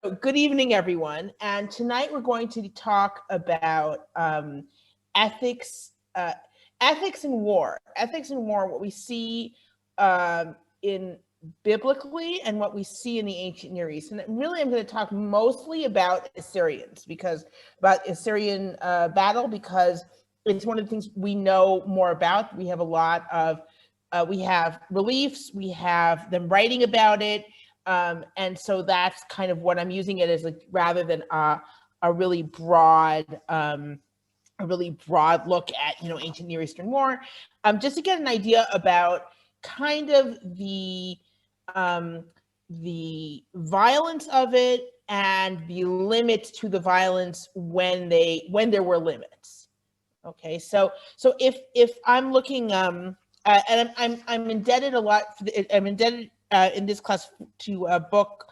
good evening, everyone. And tonight we're going to talk about ethics, ethics in war. Ethics in war, what we see in biblically and what we see in the ancient Near East. And really, I'm going to talk mostly about Assyrians, about Assyrian battle, because it's one of the things we know more about. We have a lot of, we have reliefs, we have them writing about it. And so that's kind of what I'm using it as, rather than a really broad look at, ancient Near Eastern war, just to get an idea about kind of the violence of it and the limits to the violence when there were limits. Okay, so if I'm looking, and I'm indebted a lot. I'm indebted in this class to a book.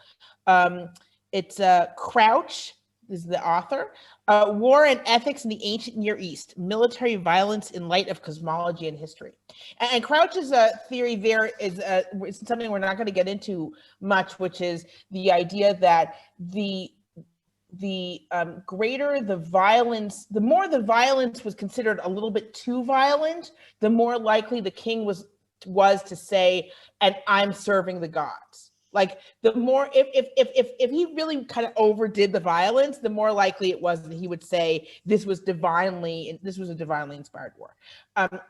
It's Crouch. This is the author. War and Ethics in the Ancient Near East: Military Violence in Light of Cosmology and History. And Crouch's theory there is something we're not going to get into much, which is the idea that the greater the violence, the more the violence was considered a little bit too violent, the more likely the king was to say, and I'm serving the gods. Like, the more, if he really kind of overdid the violence, the more likely it was that he would say this was a divinely inspired war.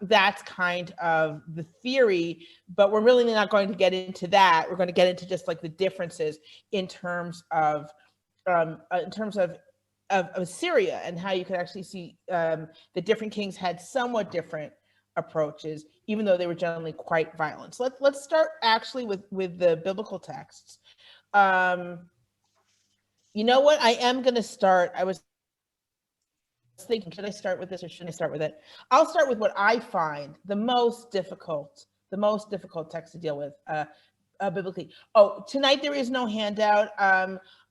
That's kind of the theory, but we're really not going to get into that. We're going to get into just like the differences in terms of Syria, and how you could actually see the different kings had somewhat different approaches, even though they were generally quite violent. So let's start actually with the biblical texts. You know what? I am going to start. I was thinking, should I start with this or shouldn't I start with it? I'll start with what I find the most difficult text to deal with biblically. Oh, tonight there is no handout.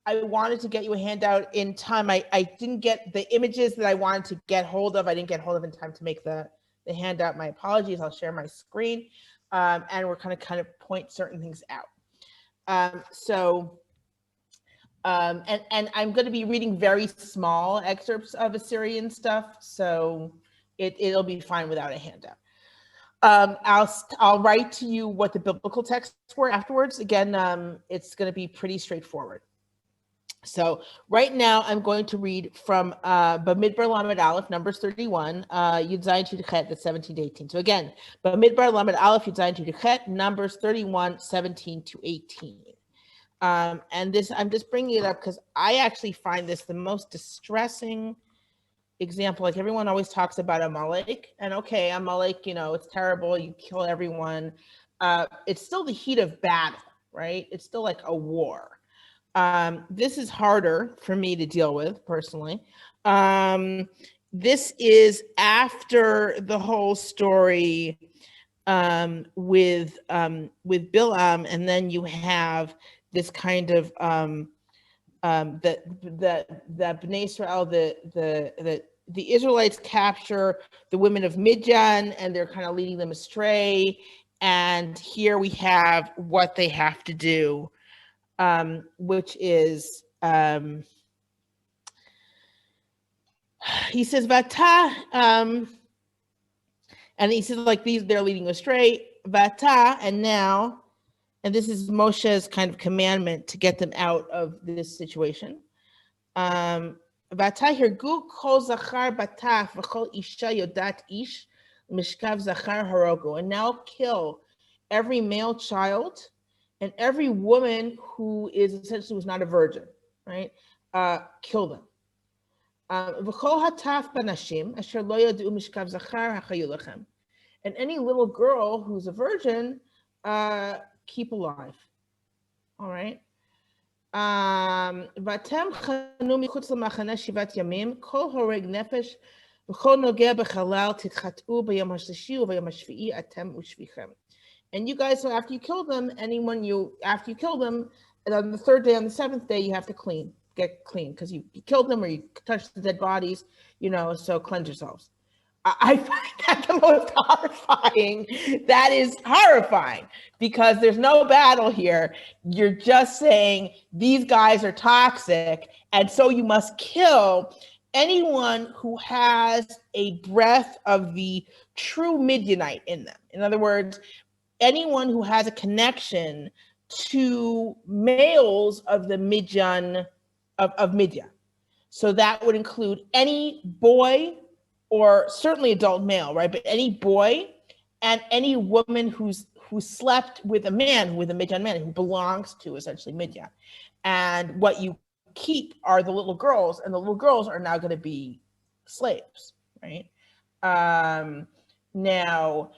I wanted to get you a handout in time. I didn't get the images that I wanted to get hold of. I didn't get hold of in time to make the handout. My apologies. I'll share my screen, and we're kind of point certain things out. And I'm going to be reading very small excerpts of Assyrian stuff, so it'll be fine without a handout. I'll write to you what the biblical texts were afterwards. Again, it's going to be pretty straightforward. So right now I'm going to read from Bemidbar Lamed Aleph, Numbers 31, Yud Zayin Yud Chet, that's 17 to 18. So again, Bemidbar Lamed Aleph, Yud Zayin Yud Chet, Numbers 31, 17 to 18. And this, I'm just bringing it up because I actually find this the most distressing example. Like, everyone always talks about Amalek, and okay, Amalek, it's terrible, you kill everyone. It's still the heat of battle, right? It's still like a war. This is harder for me to deal with personally. This is after the whole story with Bilam, and then you have this kind of the Bnei Israel, the Israelites capture the women of Midian, and they're kind of leading them astray. And here we have what they have to do. Which is, he says, Vata, and he says, like, they're leading astray, Vata, and now, and this is Moshe's kind of commandment to get them out of this situation. Vata hirgu kol zachar bataf v'chol isha yodat ish mishkav zachar harogu, and now kill every male child and every woman who is essentially was not a virgin, right? Kill them. And any little girl who's a virgin, keep alive. All right. Vatem chanu michutz lamachane shivat yamim kol horeg nefesh v'chol nogeh b'chalal titchatu b'yom hashlishi u'b'yom hashvi'i atem u'shvichem. And you guys, so after you kill them, after you kill them, and on the third day, on the seventh day, you have to get clean, because you killed them or you touched the dead bodies, so cleanse yourselves. I find that the most horrifying. That is horrifying because there's no battle here. You're just saying these guys are toxic, and so you must kill anyone who has a breath of the true Midianite in them. In other words, anyone who has a connection to males of the Midian, of Midian. So that would include any boy, or certainly adult male, right? But any boy and any woman who slept with a man, with a Midian man, who belongs to essentially Midian. And what you keep are the little girls, and the little girls are now going to be slaves, right? Now,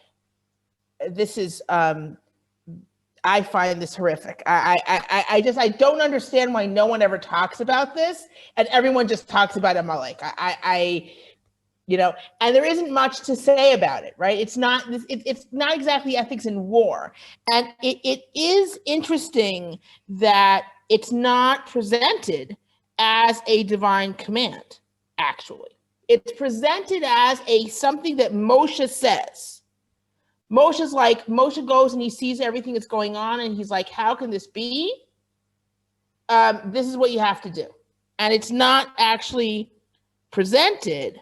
this is, I find this horrific. I don't understand why no one ever talks about this, and everyone just talks about Amalek. You know, and there isn't much to say about it, right? It's not exactly ethics in war, and it is interesting that it's not presented as a divine command. Actually, it's presented as something that Moshe says. Moshe goes and he sees everything that's going on, and he's like, how can this be? This is what you have to do. And it's not actually presented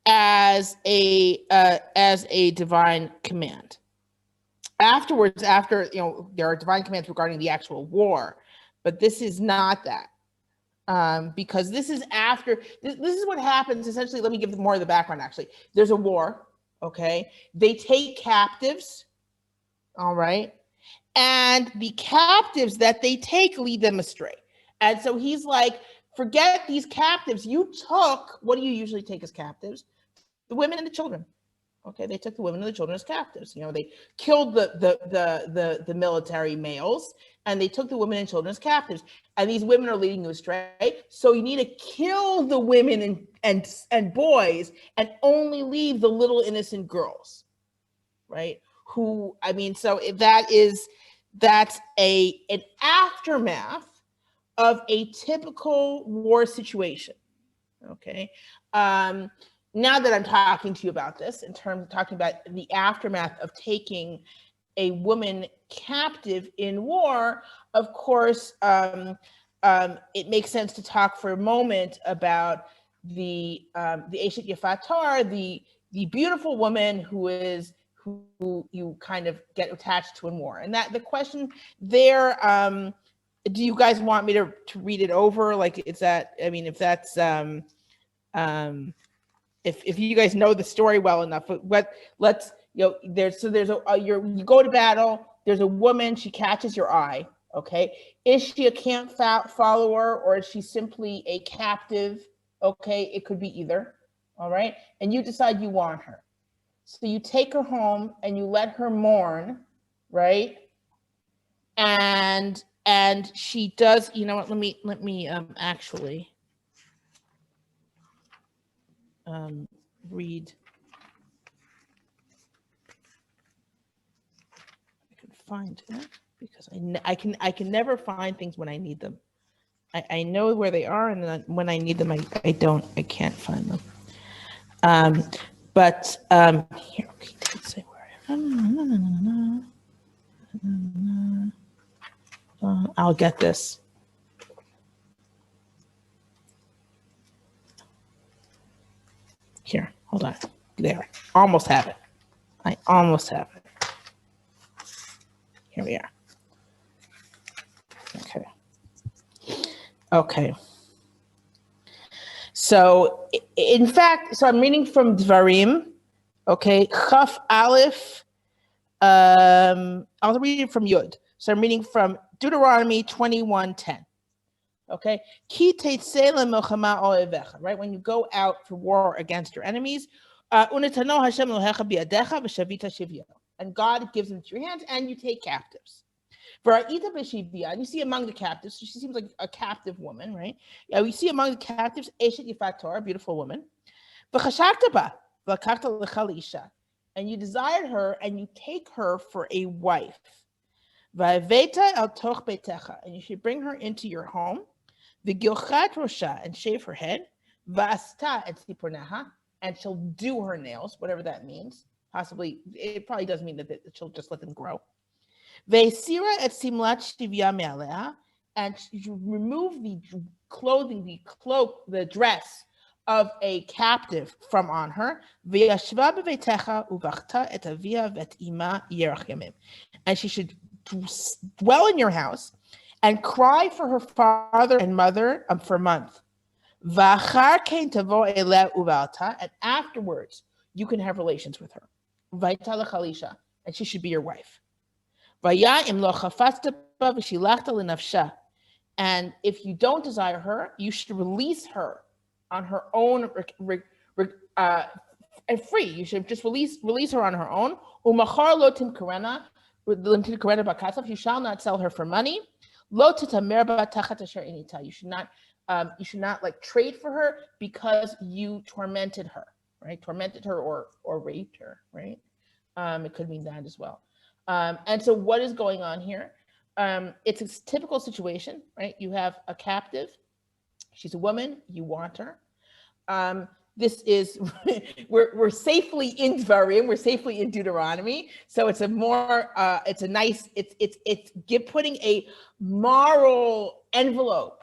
as a divine command. Afterwards, after, you know, there are divine commands regarding the actual war, but this is not that. Because this is after, this is what happens essentially. Let me give more of the background. Actually, there's a war. Okay, they take captives, all right, and the captives that they take lead them astray. And so he's like, forget these captives. You took, what do you usually take as captives? The women and the children. Okay, they took the women and the children as captives. You know, they killed the military males, and they took the women and children as captives. And these women are leading you astray. So you need to kill the women and boys, and only leave the little innocent girls, right? Who, I mean, so that's an aftermath of a typical war situation. Okay. Now that I'm talking to you about this, in terms of talking about the aftermath of taking a woman captive in war, of course, it makes sense to talk for a moment about the Eshet Yefatar, the beautiful woman who you kind of get attached to in war. And that the question there, do you guys want me to read it over? Like, is that, I mean, if that's if you guys know the story well enough, but let's, you know, you go to battle, there's a woman, she catches your eye, okay? Is she a camp follower, or is she simply a captive? Okay, it could be either, all right? And you decide you want her. So you take her home and you let her mourn, right? And she does, you know what, let me actually read. I can find it because I can never find things when I need them. I know where they are, and then when I need them, I can't find them. But here, okay, let's say where. I'll get this. Here, hold on. There, almost have it. I almost have it. Here we are. Okay. Okay. So, in fact, so I'm reading from Devarim. Okay, Chaf Aleph. I'll read it from Yud. So I'm reading from Deuteronomy 21:10. Okay, right? When you go out for war against your enemies, and God gives them to your hands, and you take captives. And you see among the captives, so she seems like a captive woman, right? Yeah, we see among the captives, Eshet Yefator, a beautiful woman. And you desired her, and you take her for a wife. And you should bring her into your home. And shave her head. And and she'll do her nails, whatever that means. Possibly, it probably does mean that she'll just let them grow. Ve'sira et simlat shivya me'alea, and you remove the clothing, the cloak, the dress of a captive from on her. Ve'yashva beveitecha uvachta et avia vet ima yerach yamim, and she should dwell in your house and cry for her father and mother for a month. V'achar kein tavo eleh uvalta, and afterwards you can have relations with her. V'ayta lechalisha, and she should be your wife. V'ya'im lo chafasta ba v'shilachta lenafsha, and if you don't desire her, you should release her on her own and free. You should just release her on her own. Umachar lo timkarena b'kasaf, you shall not sell her for money. Lo titamer ba tachat asher inita, you should not like trade for her because you tormented her, right? Tormented her or raped her, right? It could mean that as well. And so what is going on here? It's a typical situation, right? You have a captive. She's a woman. You want her. This is, we're safely in Devarim. We're safely in Deuteronomy. So it's a more, it's a nice, it's putting a moral envelope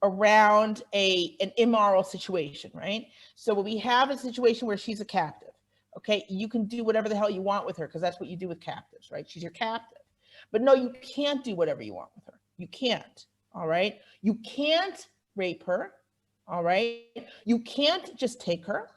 around an immoral situation, right? So when we have a situation where she's a captive, okay, you can do whatever the hell you want with her because that's what you do with captives, right? She's your captive. But no, you can't do whatever you want with her. You can't, all right? You can't rape her, all right? You can't just take her.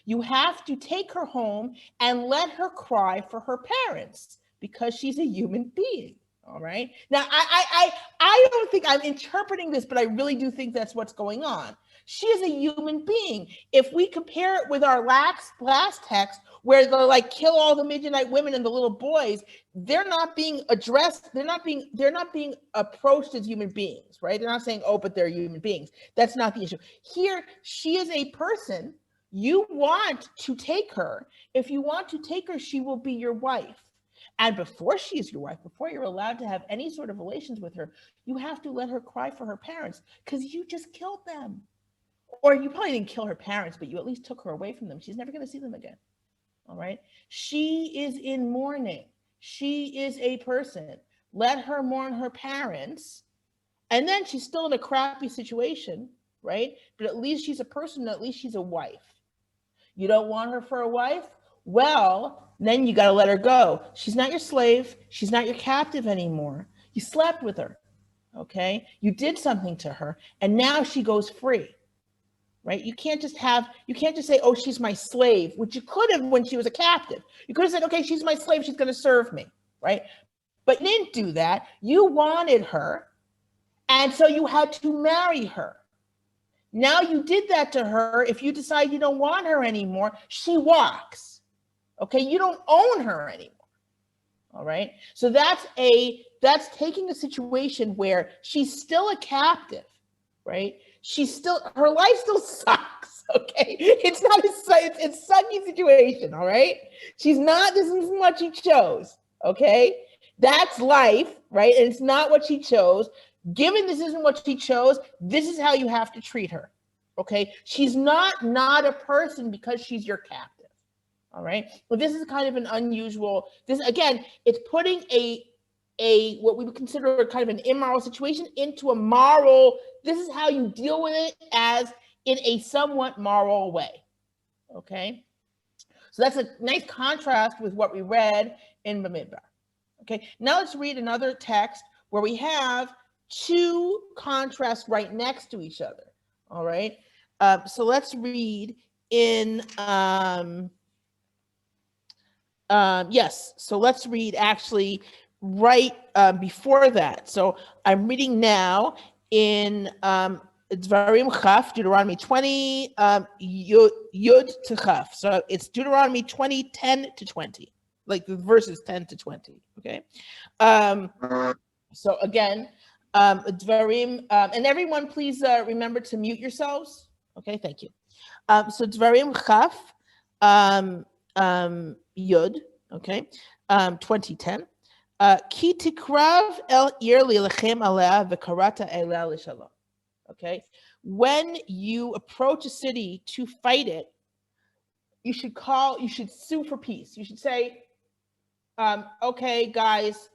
You have to take her home and let her cry for her parents because she's a human being. All right. Now, I don't think I'm interpreting this, but I really do think that's what's going on. She is a human being. If we compare it with our last text, where they're like kill all the Midianite women and the little boys, they're not being addressed. They're not being approached as human beings, right? They're not saying, oh, but they're human beings. That's not the issue. Here, she is a person. You want to take her. If you want to take her, she will be your wife. And before she is your wife, before you're allowed to have any sort of relations with her, you have to let her cry for her parents because you just killed them. Or you probably didn't kill her parents, but you at least took her away from them. She's never going to see them again. All right. She is in mourning. She is a person. Let her mourn her parents. And then she's still in a crappy situation, right? But at least she's a person. At least she's a wife. You don't want her for a wife? Well, then you got to let her go. She's not your slave. She's not your captive anymore. You slept with her, okay? You did something to her, and now she goes free, right? You can't just say, oh, she's my slave, which you could have when she was a captive. You could have said, okay, she's my slave. She's going to serve me, right? But you didn't do that. You wanted her, and so you had to marry her. Now you did that to her. If you decide you don't want her anymore, she walks. Okay, you don't own her anymore. All right. So that's taking a situation where she's still a captive, right? Her life still sucks. Okay. It's a sucky situation. All right. This isn't what she chose. Okay. That's life, right? And it's not what she chose. Given this isn't what she chose, this is how you have to treat her. Okay. She's not a person because she's your captive. All right. Well, this is kind of an unusual. It's putting a what we would consider a kind of an immoral situation into a moral. This is how you deal with it as in a somewhat moral way. Okay. So that's a nice contrast with what we read in Bemidbar. Okay. Now let's read another text where we have two contrasts right next to each other. All right. So let's read in. Yes, so let's read actually right before that. So I'm reading now in Devarim Chaf, Deuteronomy 20, Yud to Chaf. So it's Deuteronomy 20, 10 to 20, like the verses 10 to 20, okay? So again, Devarim, and everyone please remember to mute yourselves, okay? Thank you. So Devarim Chaf, Yud, okay, 2010. Ki tikrav el ir lilechem alea v'karata elea l'shalom. Okay, when you approach a city to fight it, you should sue for peace. You should say, okay, guys,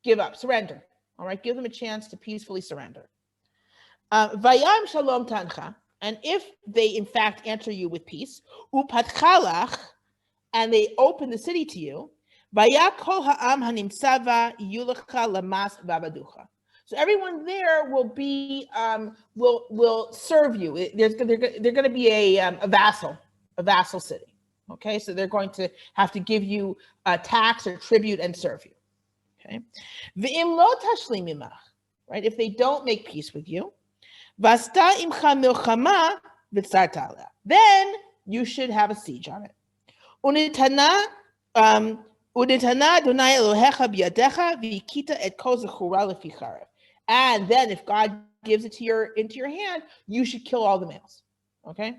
give up, surrender. All right, give them a chance to peacefully surrender. Vayam shalom tancha, and if they in fact answer you with peace, upatchalach, and they open the city to you, vaya kol ha'am hanimsava yulacha lamas vabaducha. So everyone there will be will serve you. They're going to be a vassal city. Okay, so they're going to have to give you a tax or tribute and serve you. Okay, v'im lo tashlim imach, right? If they don't make peace with you, vasta imcha milchama v'tzarta aleh, then you should have a siege on it. Unitana Adonai Elohecha biyadecha v'ikita et kol zechura lefi charev. And then if God gives it into your hand, you should kill all the males. Okay?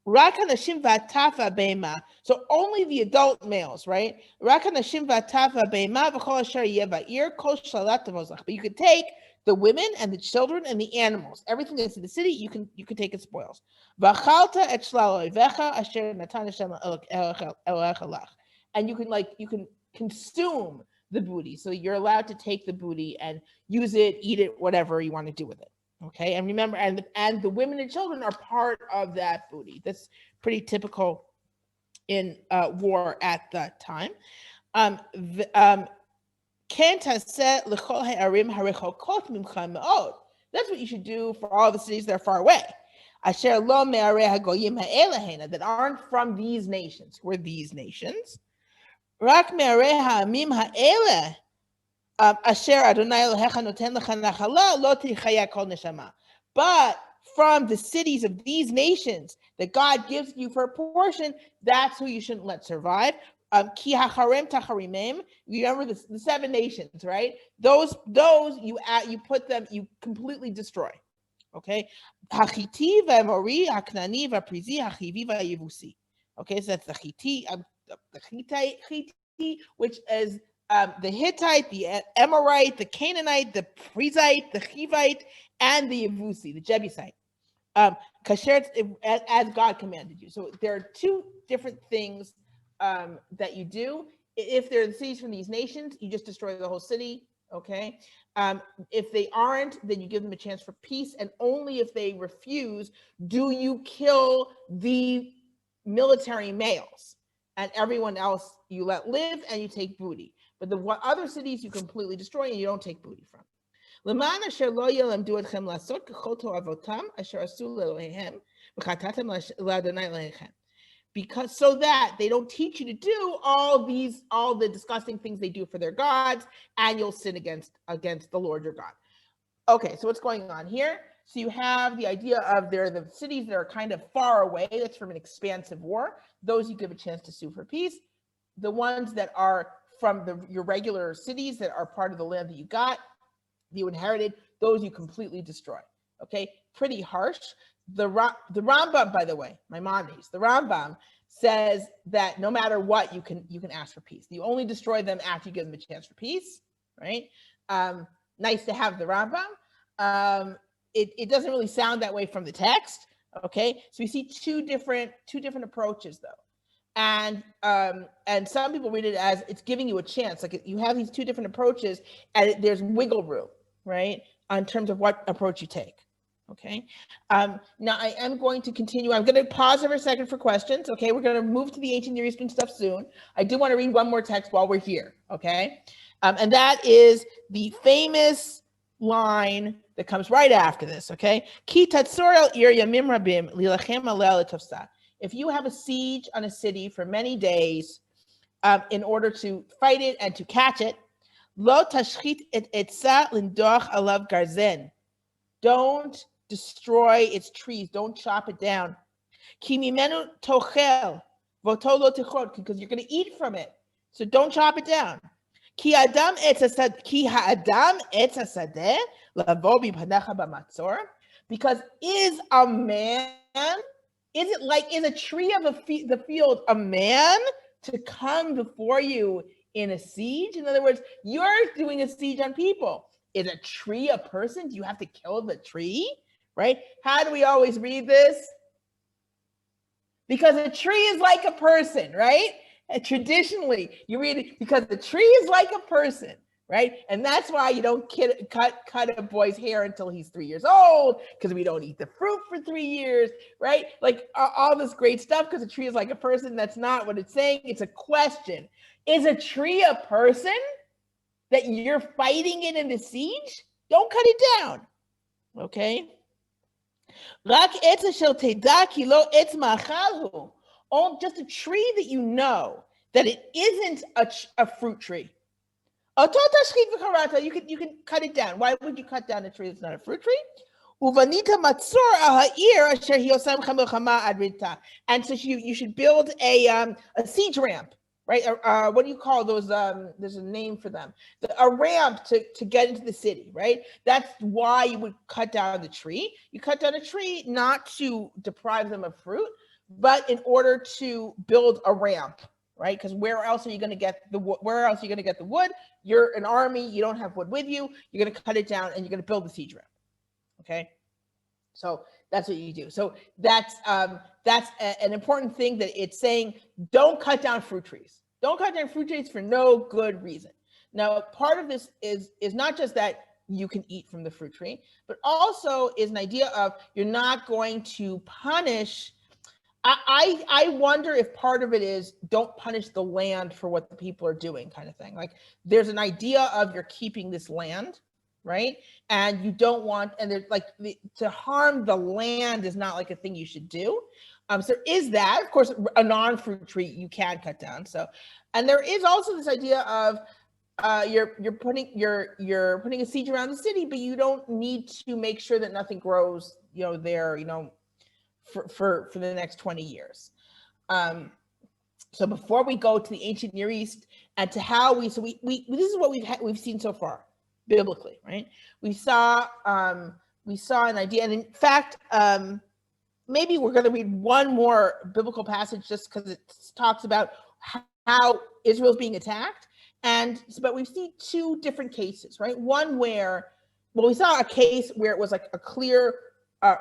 Rak hanashim v'atafa beima. So only the adult males, right? Rak hanashim v'atafa beima v'chol asher yeh va'ir kol shalat mozach. But you could take the women and the children and the animals, everything that's in the city, you can take as spoils. V'achalta et shlal oivecha asher natan Hashem Elohecha lach. And you can consume the booty. So you're allowed to take the booty and use it, eat it, whatever you want to do with it. Okay, and remember, and the women and children are part of that booty. That's pretty typical in war at that time. That's what you should do for all the cities that are far away. That aren't from these nations. We're these nations. But from the cities of these nations that God gives you for a portion, that's who you shouldn't let survive. Remember the 7 nations, right? Those you put them, you completely destroy. Okay, Hachiti, V'Amori, Haknani, V'Prizi, Hachivi, V'Yevusi. Okay, so that's the Hittite, which is the Hittite, the Amorite, the Canaanite, the Prizite, the Hivite, and the Yevusi, the Jebusite. Kasher, as God commanded you. So there are 2 different things that you do. If they're the cities from these nations, you just destroy the whole city. Okay. If they aren't, then you give them a chance for peace, and only if they refuse do you kill the military males, and everyone else you let live and you take booty. But the other cities you completely destroy and you don't take booty from. Because so that they don't teach you to do all the disgusting things they do for their gods, and you'll sin against the Lord your God. Okay, so what's going on here? So you have the idea of the cities that are kind of far away. That's from an expansive war. Those you give a chance to sue for peace. The ones that are from your regular cities that are part of the land that you got, that you inherited, those you completely destroy. Okay, pretty harsh. The Rambam, by the way, Maimonides, the Rambam says that no matter what, you can ask for peace. You only destroy them after you give them a chance for peace, right? Nice to have the Rambam. It doesn't really sound that way from the text. Okay, so we see two different approaches though, and some people read it as it's giving you a chance. Like you have these 2 different approaches, and there's wiggle room, right, in terms of what approach you take. Okay. Now I am going to continue. I'm going to pause for a second for questions. Okay, we're going to move to the ancient Near Eastern stuff soon. I do want to read one more text while we're here. Okay, and that is the famous line that comes right after this. Okay, Ki tatzor el ir yamim rabim lilachem aleh letofsa. If you have a siege on a city for many days, in order to fight it and to catch it, lo tashchit et etza lindoch alav garzen. Don't destroy its trees. Don't chop it down. Ki mimenu tochel voto lo tichot, because you're going to eat from it. So don't chop it down. Ki ha'adam etz hasadeh lavo b'panecha b'matzor. Because is a tree of the field a man to come before you in a siege? In other words, you're doing a siege on people. Is a tree a person? Do you have to kill the tree? Right? How do we always read this? Because a tree is like a person, right? And traditionally, you read it because the tree is like a person, right? And that's why you don't cut a boy's hair until he's 3 years old, because we don't eat the fruit for 3 years, right? Like all this great stuff, because a tree is like a person. That's not what it's saying. It's a question. Is a tree a person that you're fighting it in the siege? Don't cut it down, okay? Oh, just a tree that you know that it isn't a fruit tree. You can cut it down. Why would you cut down a tree that's not a fruit tree? And so you should build a siege ramp, right? What do you call those? There's a name for them. A ramp to get into the city, right? That's why you would cut down the tree. You cut down a tree not to deprive them of fruit, but in order to build a ramp, right? Because where else are you going to get the wood? You're an army. You don't have wood with you. You're going to cut it down and you're going to build the siege ramp. Okay, so that's what you do. So that's an important thing that it's saying. Don't cut down fruit trees. Don't cut down fruit trees for no good reason. Now, part of this is not just that you can eat from the fruit tree, but also is an idea of you're not going to punish. I wonder if part of it is don't punish the land for what the people are doing, kind of thing. Like there's an idea of you're keeping this land, right? And you don't want, and there's like to harm the land is not like a thing you should do. So there is that. Of course, a non-fruit tree you can cut down. So, and there is also this idea of you're putting a siege around the city, but you don't need to make sure that nothing grows, there, for the next 20 years. So before we go to the ancient Near East and to how this is what we've seen so far biblically, right? We saw an idea, and in fact, maybe we're going to read one more biblical passage just because it talks about how Israel's being attacked, but we've seen two different cases, right? One where, we saw a case where it was like a clear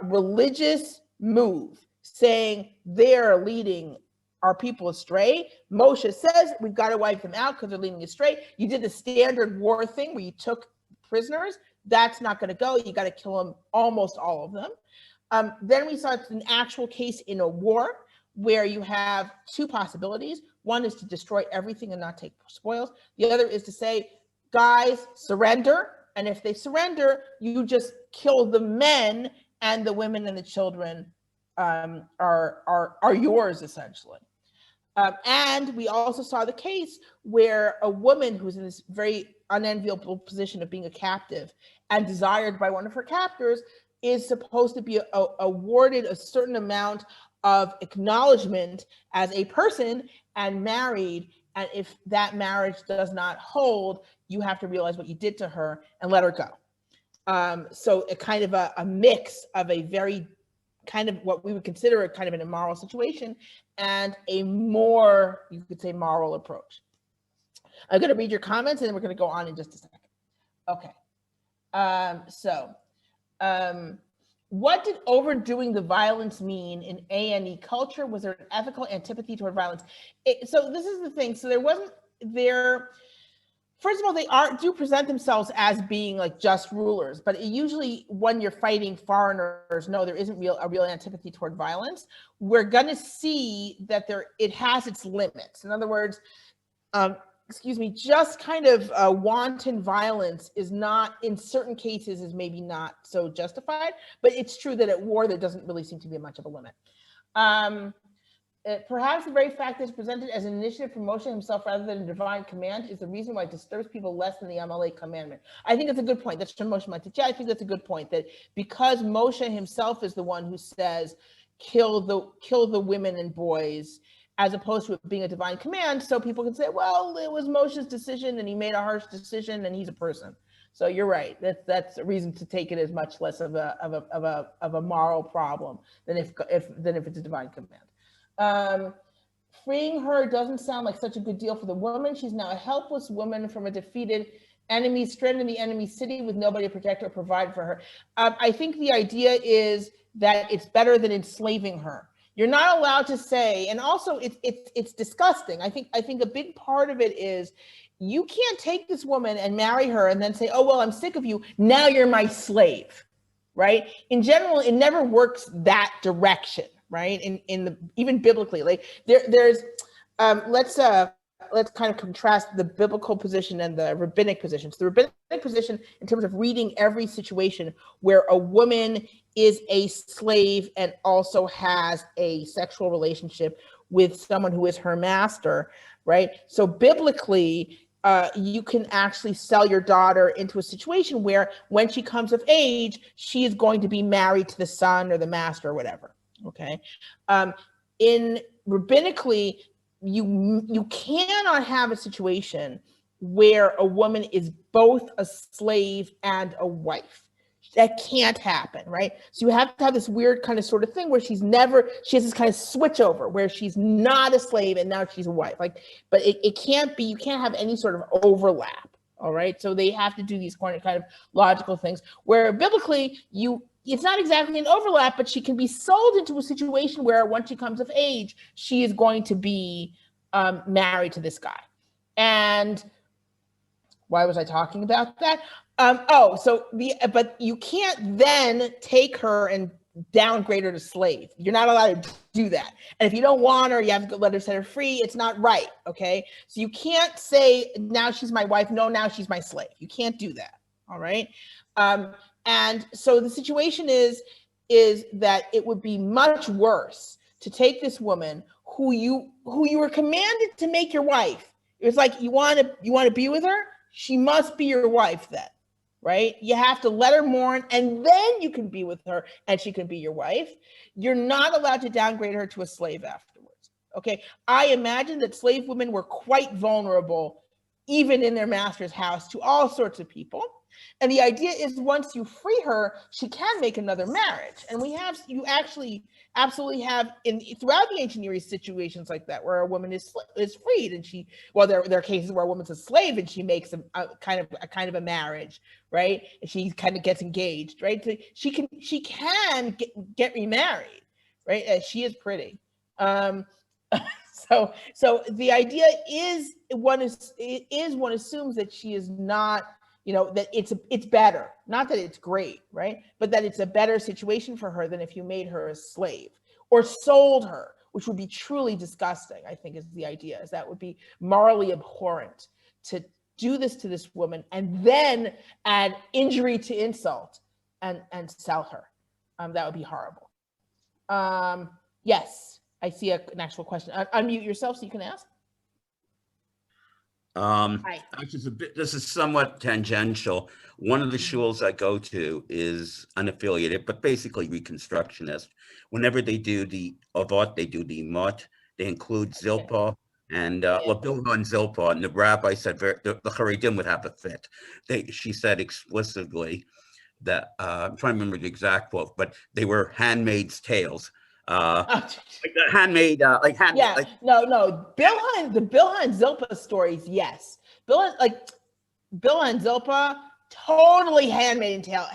religious move saying they're leading our people astray. Moshe says we've got to wipe them out because they're leading astray. You did the standard war thing where you took prisoners. That's not going to go. You got to kill them, almost all of them. Then we saw an actual case in a war where you have two possibilities. One is to destroy everything and not take spoils. The other is to say, guys, surrender. And if they surrender, you just kill the men, and the women and the children are yours, essentially. And we also saw the case where a woman who's in this very unenviable position of being a captive and desired by one of her captors is supposed to be awarded a certain amount of acknowledgement as a person and married. And if that marriage does not hold, you have to realize what you did to her and let her go. So a kind of a mix of a very kind of what we would consider a kind of an immoral situation and a more, you could say, moral approach. I'm going to read your comments and then we're going to go on in just a second. Okay. What did overdoing the violence mean in A&E culture? Was there an ethical antipathy toward violence? So this is the thing. So first of all, they do present themselves as being like just rulers, but usually when you're fighting foreigners, no, there isn't a real antipathy toward violence. We're going to see that it has its limits. In other words, just kind of wanton violence is not, in certain cases, is maybe not so justified, but it's true that at war, there doesn't really seem to be much of a limit. Perhaps the very fact that it's presented as an initiative from Moshe himself rather than a divine command is the reason why it disturbs people less than the Amalek commandment. I think that's a good point. That's from Moshe Matitya. I think that's a good point, that because Moshe himself is the one who says, kill the women and boys, as opposed to it being a divine command, so people can say, well, it was Moshe's decision and he made a harsh decision and he's a person. So you're right. That's a reason to take it as much less of a moral problem than if it's a divine command. Freeing her doesn't sound like such a good deal for the woman. She's now a helpless woman from a defeated enemy, stranded in the enemy city with nobody to protect or provide for her. I think the idea is that it's better than enslaving her. You're not allowed to say, and also it's disgusting. I think a big part of it is you can't take this woman and marry her and then say, oh, well, I'm sick of you. Now you're my slave, right? In general, it never works that direction, right? In the, even biblically, like there's, let's kind of contrast the biblical position and the rabbinic position. So the rabbinic position, in terms of reading every situation where a woman is a slave and also has a sexual relationship with someone who is her master, right? So biblically, you can actually sell your daughter into a situation where when she comes of age, she is going to be married to the son or the master or whatever, okay? In rabbinically, you cannot have a situation where a woman is both a slave and a wife. That can't happen, right? So you have to have this weird kind of sort of thing where she has this kind of switch over where she's not a slave and now she's a wife. Like, but it can't be, you can't have any sort of overlap, all right? So they have to do these kind of logical things where biblically it's not exactly an overlap, but she can be sold into a situation where once she comes of age, she is going to be married to this guy. And why was I talking about that? But you can't then take her and downgrade her to slave. You're not allowed to do that. And if you don't want her, you have to let her set her free. It's not right, okay? So you can't say, now she's my wife. No, now she's my slave. You can't do that, all right? And so the situation is that it would be much worse to take this woman who you were commanded to make your wife. It was like, you want to be with her? She must be your wife then, right? You have to let her mourn and then you can be with her and she can be your wife. You're not allowed to downgrade her to a slave afterwards, okay? I imagine that slave women were quite vulnerable, even in their master's house, to all sorts of people. And the idea is once you free her, she can make another marriage. And you actually absolutely have throughout the ancient Near East situations like that, where a woman is freed and there are cases where a woman's a slave and she makes a kind of a marriage, right? And she kind of gets engaged, right? So she can get remarried, right? She is pretty. So the idea is one assumes that she is not, that it's better, not that it's great, right? But that it's a better situation for her than if you made her a slave or sold her, which would be truly disgusting, I think is the idea, is that would be morally abhorrent to do this to this woman and then add injury to insult and sell her. That would be horrible. Yes, I see an actual question. Unmute yourself so you can ask. This is somewhat tangential. One of the shuls I go to is unaffiliated, but basically Reconstructionist. Whenever they do the Avot, they do the Mot, they include Zilpah and Bilhah and Zilpah. And the rabbi said the Haredim would have a fit. She said explicitly that, I'm trying to remember the exact quote, but they were handmaid's tales. Like the handmaid, no. The Bilhah and Zilpah stories, yes. Bilhah and Zilpah, totally handmaiden tales,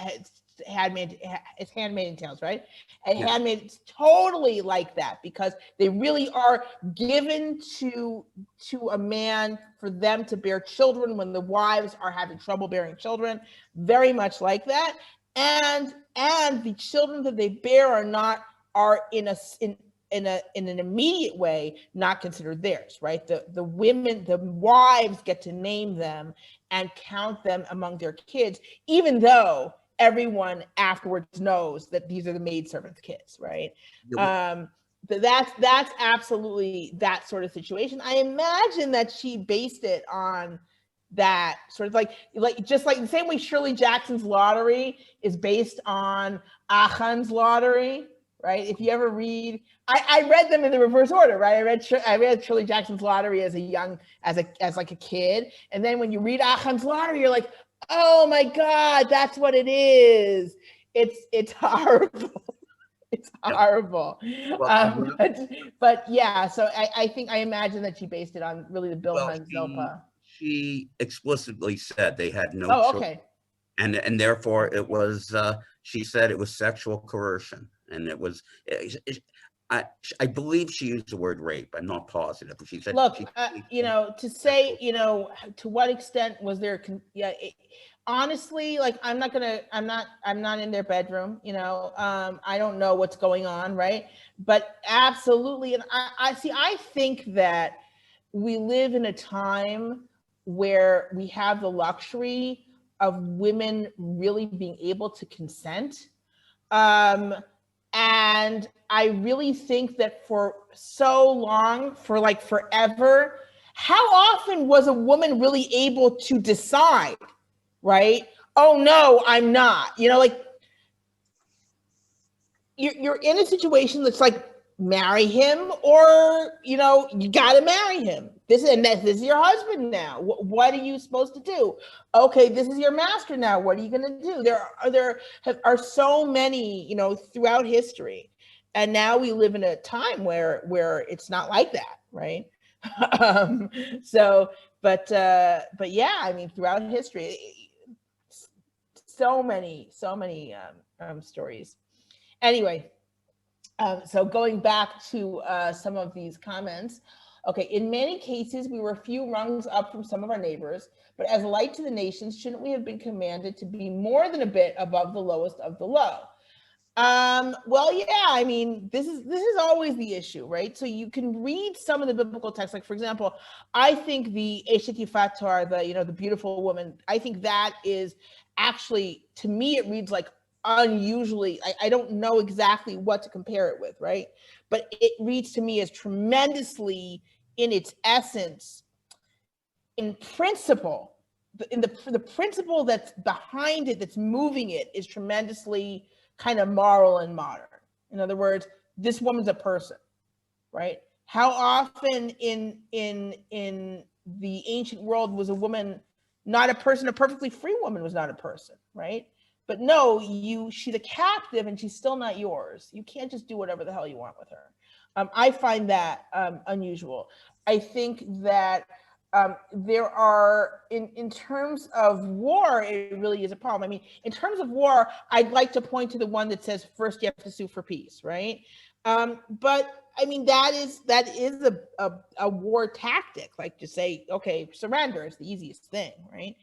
right? And handmaids totally like that because they really are given to a man for them to bear children when the wives are having trouble bearing children, very much like that. And the children that they bear are in an immediate way not considered theirs, right? The wives get to name them and count them among their kids, even though everyone afterwards knows that these are the maidservant's kids, right? That's absolutely that sort of situation. I imagine that she based it on that sort of like just like the same way Shirley Jackson's Lottery is based on Achan's Lottery. Right? If you ever read, I read them in the reverse order, right? I read Shirley Jackson's Lottery as like a kid, and then when you read Achan's Lottery, you're like, oh my God, that's what it is. It's horrible. It's horrible. But yeah, so I imagine that she based it on really the Bilhah and Zilpah. She explicitly said they had no choice. Okay. And therefore it was. She said it was sexual coercion. And it was, I believe she used the word rape. I'm not positive. She said, Look, you know, to say, you know, to what extent was there, honestly, like, I'm not in their bedroom, you know, I don't know what's going on, right? But absolutely, and I think that we live in a time where we have the luxury of women really being able to consent. And I really think that for so long, for like forever, how often was a woman really able to decide, right? Oh no, I'm not. You know, like, you're in a situation that's like, marry him, or, you know, you got to marry him. This is your husband now. What are you supposed to do? Okay, this is your master now. What are you going to do? There are so many, you know, throughout history, and now we live in a time where it's not like that, right? So, but yeah, I mean, throughout history, so many stories. Anyway. So going back to some of these comments, okay, in many cases, we were a few rungs up from some of our neighbors, but as a light to the nations, shouldn't we have been commanded to be more than a bit above the lowest of the low? Well, yeah, I mean, this is always the issue, right? So you can read some of the biblical texts, like, for example, I think the Eshet Yifatar, the beautiful woman, I think that is actually, to me, it reads like unusually, I don't know exactly what to compare it with, right? But it reads to me as tremendously, in its essence, in principle, the principle that's behind it, that's moving it, is tremendously kind of moral and modern. In other words, this woman's a person, right? How often in the ancient world was a woman not a person? A perfectly free woman was not a person, right? But no, she's a captive and she's still not yours. You can't just do whatever the hell you want with her. I find that unusual. I think that there are, in terms of war, it really is a problem. I mean, in terms of war, I'd like to point to the one that says first you have to sue for peace, right? But I mean, that is a war tactic, like to say, okay, surrender is the easiest thing, right?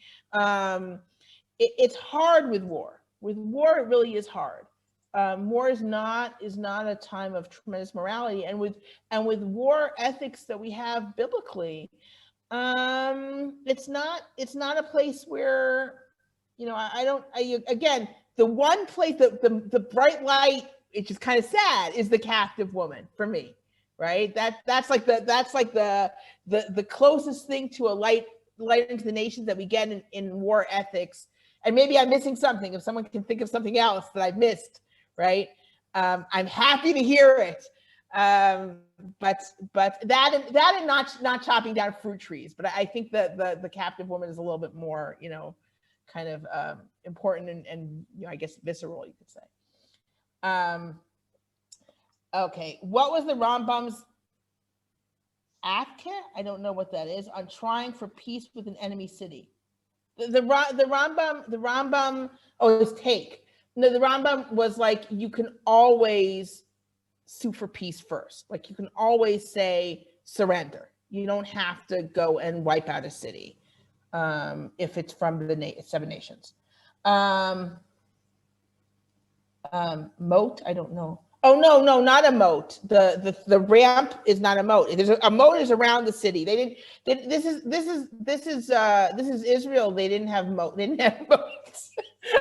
It's hard with war. With war, it really is hard. War is not a time of tremendous morality, and with war ethics that we have biblically, it's not a place where, you know, again, the one place that the bright light, it's just kind of sad, is the captive woman for me, right? That's like the closest thing to a light into the nations that we get in war ethics. And maybe I'm missing something. If someone can think of something else that I've missed, right? I'm happy to hear it. But that and not chopping down fruit trees. But I think that the captive woman is a little bit more, you know, kind of important and you know, I guess visceral, you could say. Okay, what was the Rambam's advocate? I don't know what that is. On trying for peace with an enemy city. The Rambam, oh, his take. No, the Rambam was like, you can always sue for peace first. Like, you can always say surrender. You don't have to go and wipe out a city if it's from the 7 nations. Moat, I don't know. Oh, no, not a moat. The ramp is not a moat. A moat is around the city. This is Israel. They didn't have moat. They didn't have moats.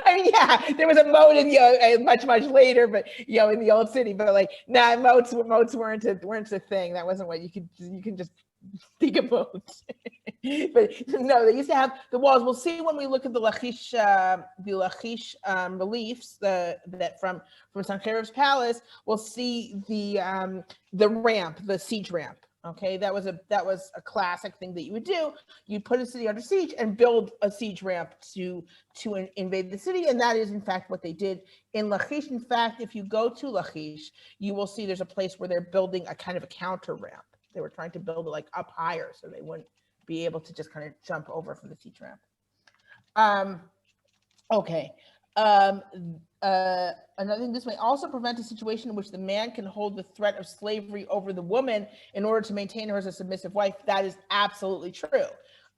I mean, yeah, there was a moat in much later, but you know, in the old city. But like, nah, moats weren't a thing. That wasn't what you can just think of moats. But no, they used to have the walls. We'll see when we look at the Lachish reliefs that from Sancheriv's palace. We'll see the ramp, the siege ramp. Okay, that was a classic thing that you would do. You put a city under siege and build a siege ramp to invade the city, and that is in fact what they did in Lachish. In fact, if you go to Lachish, you will see there's a place where they're building a kind of a counter ramp. They were trying to build it like up higher so they wouldn't be able to just kind of jump over from the siege ramp. Okay. Another thing, this may also prevent a situation in which the man can hold the threat of slavery over the woman in order to maintain her as a submissive wife. That is absolutely true.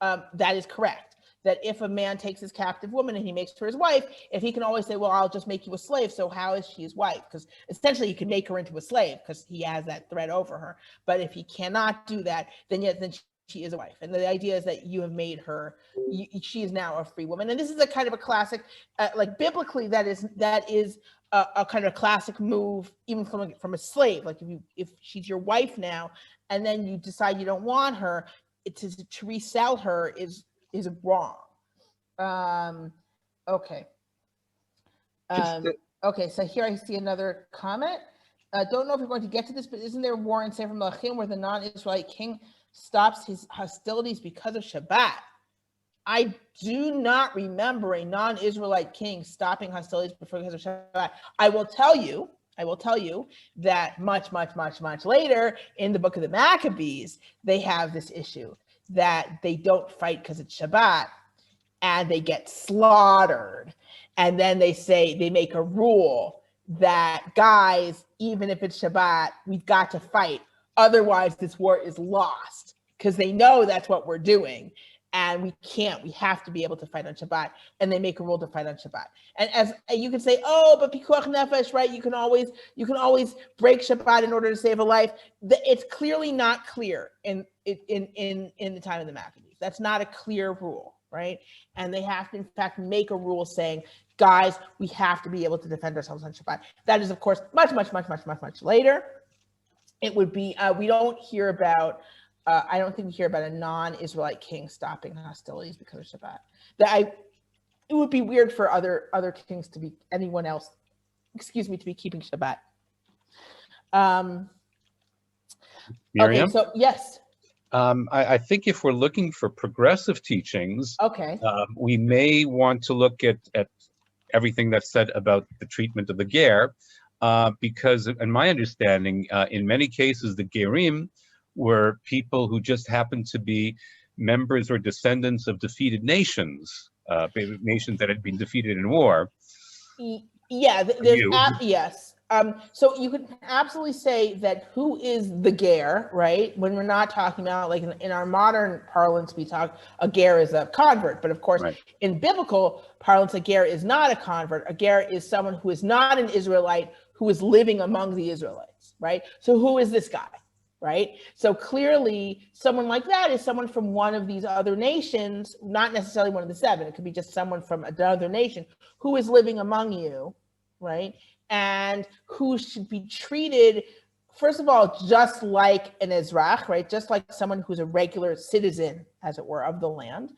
That is correct. That if a man takes his captive woman and he makes her his wife, if he can always say, well, I'll just make you a slave, so how is she his wife? Because essentially he can make her into a slave because he has that threat over her. But if he cannot do that, then she is a wife. And the idea is that you have made her, she is now a free woman. And this is a kind of a classic, like biblically, that is a kind of a classic move, even from a slave. Like if she's your wife now, and then you decide you don't want her, to resell her is wrong. Okay. Okay, so here I see another comment. Don't know if you're going to get to this, but isn't there a war in Sefer Melachim where the non-Israelite king stops his hostilities because of Shabbat? I do not remember a non-Israelite king stopping hostilities because of Shabbat. I will tell you that much later in the book of the Maccabees, they have this issue that they don't fight because it's Shabbat and they get slaughtered. And then they make a rule that, guys, even if it's Shabbat, we've got to fight. Otherwise, this war is lost, because they know that's what we're doing. And we have to be able to fight on Shabbat. And they make a rule to fight on Shabbat. And as you can say, oh, but pikuach nefesh, right? You can always break Shabbat in order to save a life. It's clearly not clear in the time of the Maccabees. That's not a clear rule, right? And they have to, in fact, make a rule saying, guys, we have to be able to defend ourselves on Shabbat. That is, of course, much later. It would be, we don't hear about, I don't think we hear about a non-Israelite king stopping hostilities because of Shabbat. It would be weird for other kings to be, anyone else, to be keeping Shabbat. Miriam? Okay, so yes. I think if we're looking for progressive teachings, okay, we may want to look at everything that's said about the treatment of the ger, because in my understanding, in many cases, the gerim were people who just happened to be members or descendants of defeated nations, nations that had been defeated in war. Yeah, there's yes. So you could absolutely say that who is the ger, right? When we're not talking about, like in our modern parlance, we talk a ger is a convert, but of course, right, in biblical parlance, a ger is not a convert. A ger is someone who is not an Israelite who is living among the Israelites, right? So who is this guy, right? So clearly, someone like that is someone from one of these other nations, not necessarily one of the seven. It could be just someone from another nation who is living among you, right? And who should be treated, first of all, just like an Ezrach, right? Just like someone who's a regular citizen, as it were, of the land.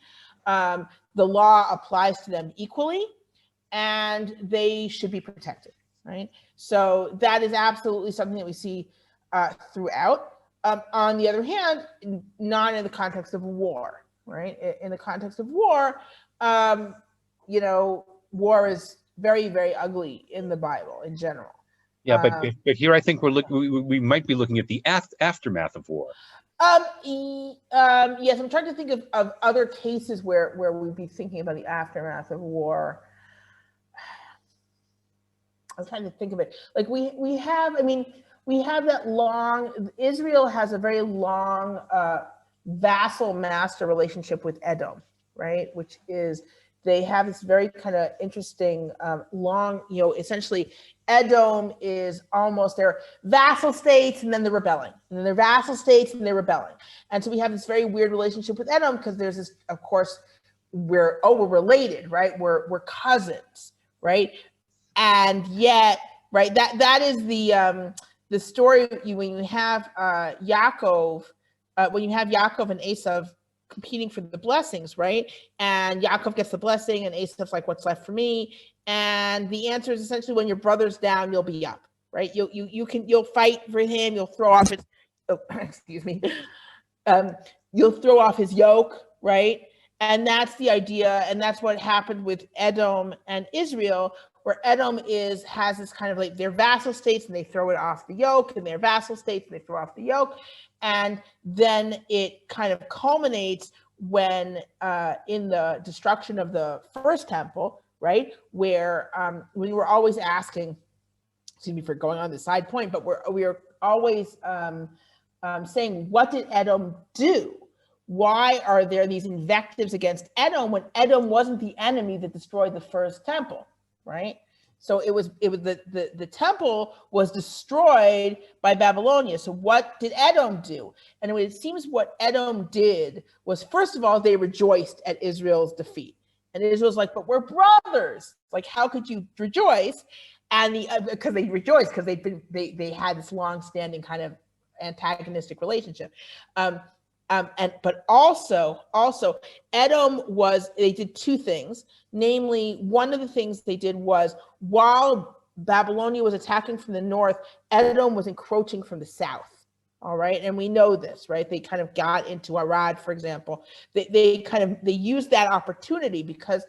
The law applies to them equally, and they should be protected, right? So that is absolutely something that we see throughout. On the other hand, not in the context of war, right? In the context of war, war is very, very ugly in the Bible in general. Yeah, but here I think we might be looking at the aftermath of war. Yes, I'm trying to think of other cases where we'd be thinking about the aftermath of war. I'm trying to think of it. Like we have that long, Israel has a very long vassal master relationship with Edom, right? Which is, they have this very kind of interesting long, essentially Edom is almost their vassal states and then they're rebelling. And then they're vassal states and they're rebelling. And so we have this very weird relationship with Edom because there's this, of course, we're related, right? We're cousins, right? And yet, right, that is the story when you have Yaakov, when you have Yaakov and Esav competing for the blessings, right? And Yaakov gets the blessing and Esav's like, what's left for me? And the answer is essentially, when your brother's down, you'll be up, right? You'll fight for him, you'll throw off his, you'll throw off his yoke, right? And that's the idea, and that's what happened with Edom and Israel, where Edom has this kind of like, their vassal states and they throw it off the yoke, and their vassal states and they throw off the yoke. And then it kind of culminates when in the destruction of the first temple, right? Where we were always asking, excuse me for going on the side point, but we are always saying, what did Edom do? Why are there these invectives against Edom when Edom wasn't the enemy that destroyed the first temple, right? So it was the temple was destroyed by Babylonia. So what did Edom do? And it seems what Edom did was, first of all, they rejoiced at Israel's defeat. And Israel's like, but we're brothers. Like, how could you rejoice? And because they rejoiced because they had this long-standing kind of antagonistic relationship. But also Edom they did two things. Namely, one of the things they did was, while Babylonia was attacking from the north, Edom was encroaching from the south. All right, and we know this, right? They kind of got into Arad, for example. They used that opportunity because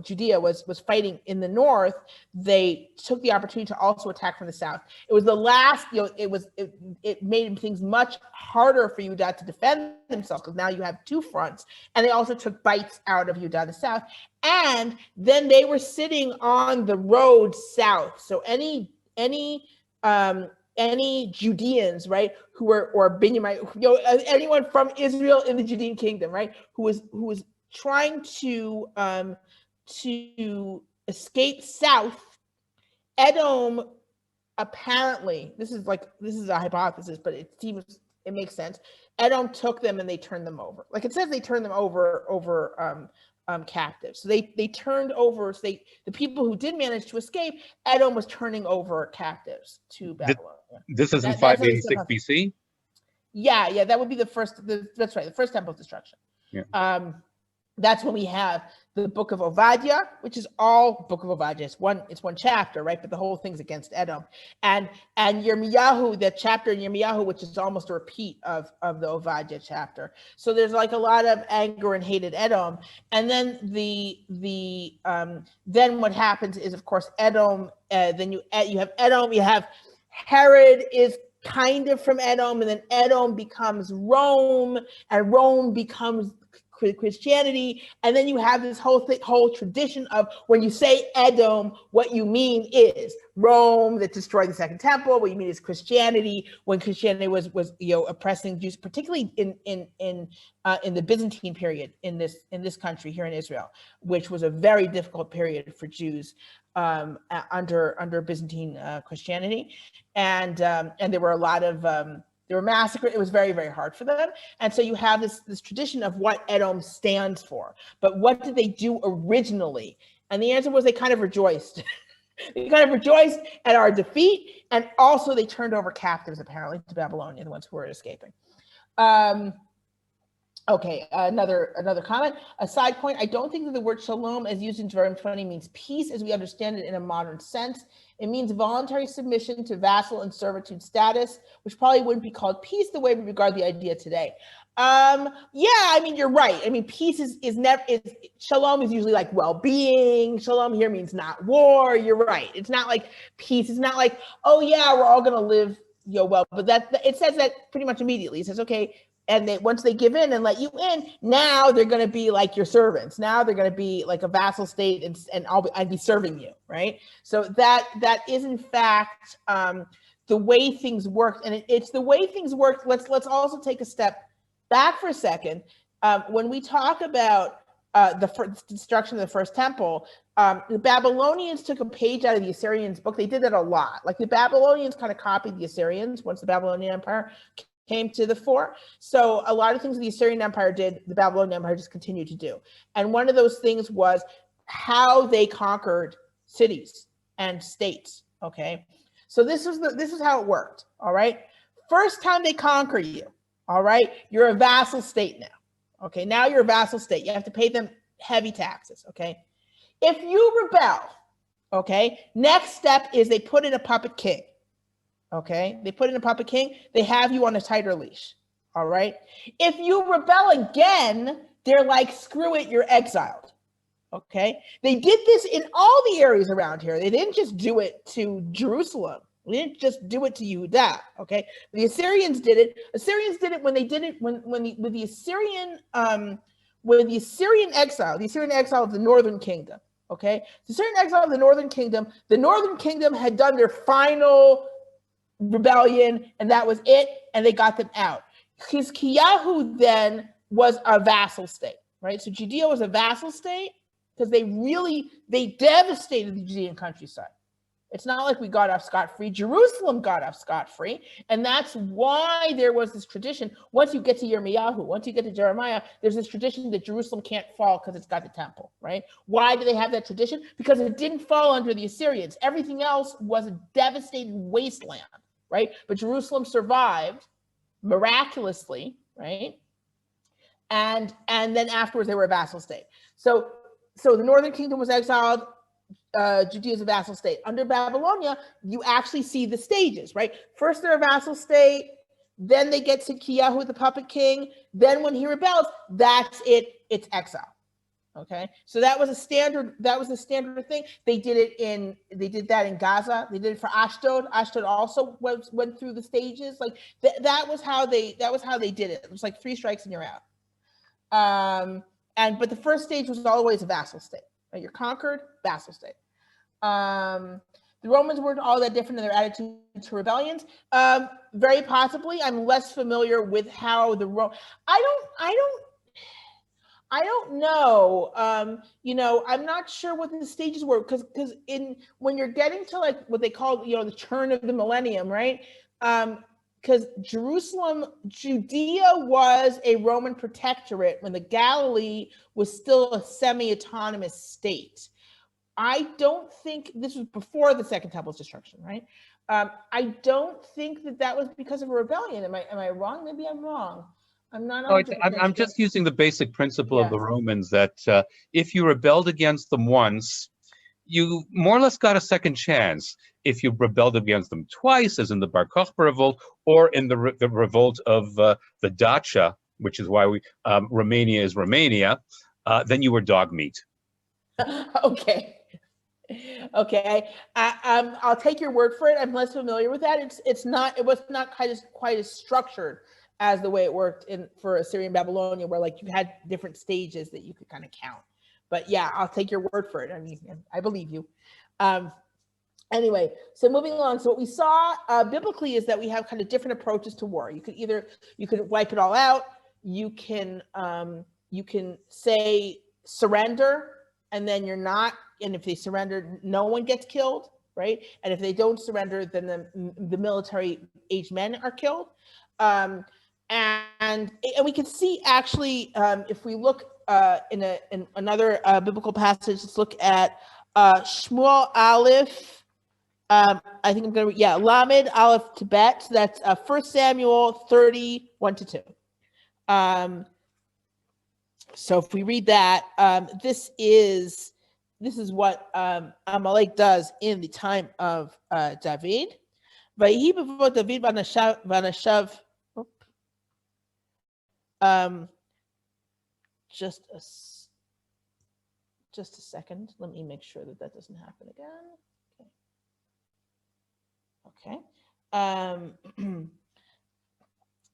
Judea was fighting in the north. They took the opportunity to also attack from the south. It was the last, it made things much harder for Judah to defend themselves, because now you have two fronts, and they also took bites out of Judah, the south. And then they were sitting on the road south. So any Judeans, right, who were, or Benjamin, anyone from Israel in the Judean kingdom, right, who was trying to escape south, Edom apparently, this is a hypothesis, but it makes sense. Edom took them and they turned them over. Like it says, they turned them over captives. So they turned over. So the people who did manage to escape, Edom was turning over captives to Babylon. This is in 586 BC. Yeah, that would be the first. That's right, the first temple's destruction. Yeah. That's when we have the book of Obadiah, which is all book of Obadiah. It's one chapter, right? But the whole thing's against Edom. And Yirmiyahu, that chapter in Yirmiyahu, which is almost a repeat of the Obadiah chapter. So there's like a lot of anger and hate at Edom. And then then what happens is, of course, Edom. Then you have Edom. You have Herod is kind of from Edom, and then Edom becomes Rome, and Rome becomes Christianity. And then you have this whole tradition of, when you say Edom, what you mean is Rome that destroyed the second temple. What you mean is Christianity, when Christianity was oppressing Jews, particularly in the Byzantine period in this country here in Israel, which was a very difficult period for Jews under Byzantine Christianity, and there were a lot of they were massacred. It was very, very hard for them. And so you have this tradition of what Edom stands for. But what did they do originally? And the answer was, they kind of rejoiced. They kind of rejoiced at our defeat. And also they turned over captives, apparently, to Babylonia, the ones who were escaping. Okay, another comment. A side point, I don't think that the word shalom as used in Devarim 20 means peace as we understand it in a modern sense. It means voluntary submission to vassal and servitude status, which probably wouldn't be called peace the way we regard the idea today. Yeah, I mean, you're right. I mean, peace is shalom is usually like well-being. Shalom here means not war. You're right. It's not like peace. It's not like, oh yeah, we're all gonna live well. But it says that pretty much immediately. It says, okay, and once they give in and let you in, now they're going to be like your servants. Now they're going to be like a vassal state, and I'd be serving you, right? So that is in fact the way things worked, and it's the way things worked. Let's also take a step back for a second. When we talk about the destruction of the first temple, the Babylonians took a page out of the Assyrians' book. They did that a lot. Like the Babylonians kind of copied the Assyrians once the Babylonian Empire came to the fore. So a lot of things the Assyrian Empire did, the Babylonian Empire just continued to do. And one of those things was how they conquered cities and states. Okay, so this is how it worked. All right, first time they conquer you, all right, you're a vassal state now. Okay, now you're a vassal state. You have to pay them heavy taxes. Okay, if you rebel, okay, next step is they put in a puppet king. Okay, they put in a puppet king, they have you on a tighter leash. All right, if you rebel again, they're like, screw it, you're exiled. Okay, they did this in all the areas around here. They didn't just do it to Jerusalem. They didn't just do it to Judah. Okay, the Assyrians did it. Assyrians did it when they did it with the Assyrian when the Assyrian exile of the northern kingdom, okay? The Assyrian exile of the northern kingdom had done their final rebellion, and that was it, and they got them out. Hizkiyahu then was a vassal state, right? So Judea was a vassal state because they devastated the Judean countryside. It's not like we got off scot-free. Jerusalem got off scot-free. And that's why there was this tradition. Once you get to Yirmiyahu, once you get to Jeremiah, there's this tradition that Jerusalem can't fall because it's got the temple, right? Why do they have that tradition? Because it didn't fall under the Assyrians. Everything else was a devastated wasteland, right? But Jerusalem survived miraculously, right? And then afterwards, they were a vassal state. So the northern kingdom was exiled. Judea is a vassal state. Under Babylonia, you actually see the stages, right? First, they're a vassal state. Then they get to Kiyahu, the puppet king. Then when he rebels, that's it. It's exile. Okay. So that was a standard thing. They did that in Gaza. They did it for Ashdod. Ashdod also went through the stages. Like that was how they did it. It was like 3 strikes and you're out. But the first stage was always a vassal state. Right? You're conquered, vassal state. The Romans weren't all that different in their attitude to rebellions. Very possibly. I'm less familiar with how I don't know. I'm not sure what the stages were because when you're getting to like what they call, the turn of the millennium, right? Because Judea was a Roman protectorate when the Galilee was still a semi-autonomous state. I don't think this was before the Second Temple's destruction, right? I don't think that was because of a rebellion. Am I wrong? Maybe I'm wrong. I'm not. I'm just using the basic principle of the Romans that if you rebelled against them once, you more or less got a second chance. If you rebelled against them twice, as in the Bar Kokhba revolt, or in the revolt of the Dacia, which is why Romania is Romania, then you were dog meat. Okay. I'll take your word for it. I'm less familiar with that. It was not quite as structured as the way it worked for Assyrian Babylonia, where like you had different stages that you could kind of count. But yeah, I'll take your word for it. I mean, I believe you. Anyway, so moving along. So what we saw biblically is that we have kind of different approaches to war. You could wipe it all out. You can say surrender, and then you're not. And if they surrender, no one gets killed, right? And if they don't surrender, then the military-aged men are killed. And we can see actually, if we look in another biblical passage, let's look at Shmuel Aleph. I think I'm going to, Lamed Aleph Tibet. So that's 1 Samuel 30:1-2. So if we read that, this is what Amalek does in the time of David. Vayhi b'vot David v'anashav. Just a second. Let me make sure that doesn't happen again. Okay.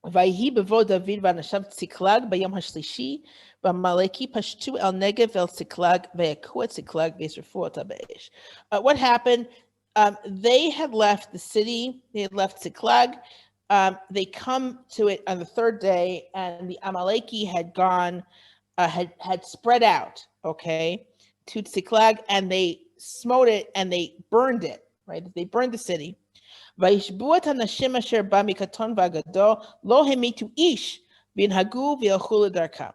Vayhi b'vot David v'anashav Tziklag b'yom hashlishi v'amaleki pashtu el negev el Tziklag v'yaku et Tziklag v'yisrafu ota be'esh. What happened? They had left the city. They had left Tziklag. They come to it on the 3rd day, and the Amaleki had gone, had spread out, okay, to Tziklag, and they smote it and they burned it, right? They burned the city. Vayishbu et hanashim asher ba mikaton v'agadol lo hemitu ish v'inhagu v'yalchu ledarkam.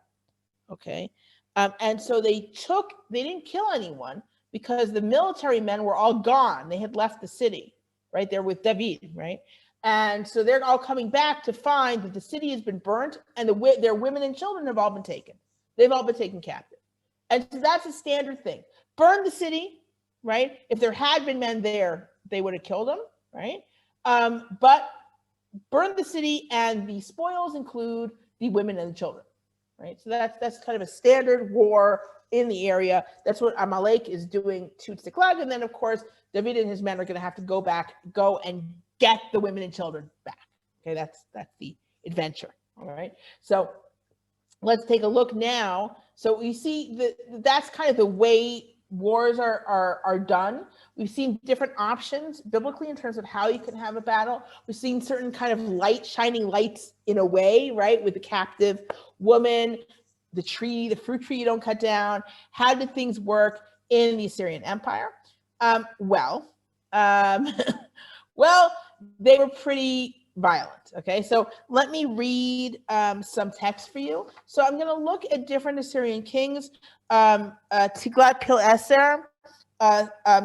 Okay, and so they didn't kill anyone because the military men were all gone. They had left the city, right? They're with David, right? And so they're all coming back to find that the city has been burnt and their women and children have all been taken. They've all been taken captive. And so that's a standard thing. Burn the city, right? If there had been men there, they would have killed them, right? But burn the city, and the spoils include the women and the children, right? So that's kind of a standard war in the area. That's what Amalek is doing to Tziklag. And then, of course, David and his men are going to have to go and get the women and children back. Okay, that's the adventure. All right. So let's take a look now. So we see that that's kind of the way wars are done. We've seen different options biblically in terms of how you can have a battle. We've seen certain kind of light, shining lights in a way, right? With the captive woman, the tree, the fruit tree you don't cut down. How did things work in the Assyrian Empire? Well, they were pretty violent. Okay, so let me read some text for you. So I'm going to look at different Assyrian kings, Tiglath-Pileser,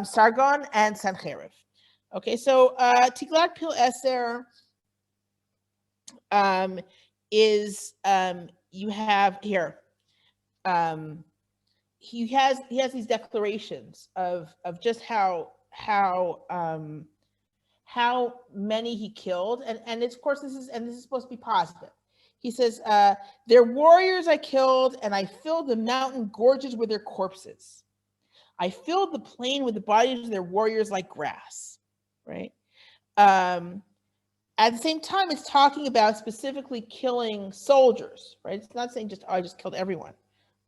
Sargon, and Sancherib. Okay, so Tiglath-Pileser is you have here. He has these declarations of just how many he killed, and it's, of course, this is supposed to be positive. He says, their warriors I killed, and I filled the mountain gorges with their corpses. I filled the plain with the bodies of their warriors like grass, right? At the same time, it's talking about specifically killing soldiers, right? It's not saying just, oh, I just killed everyone,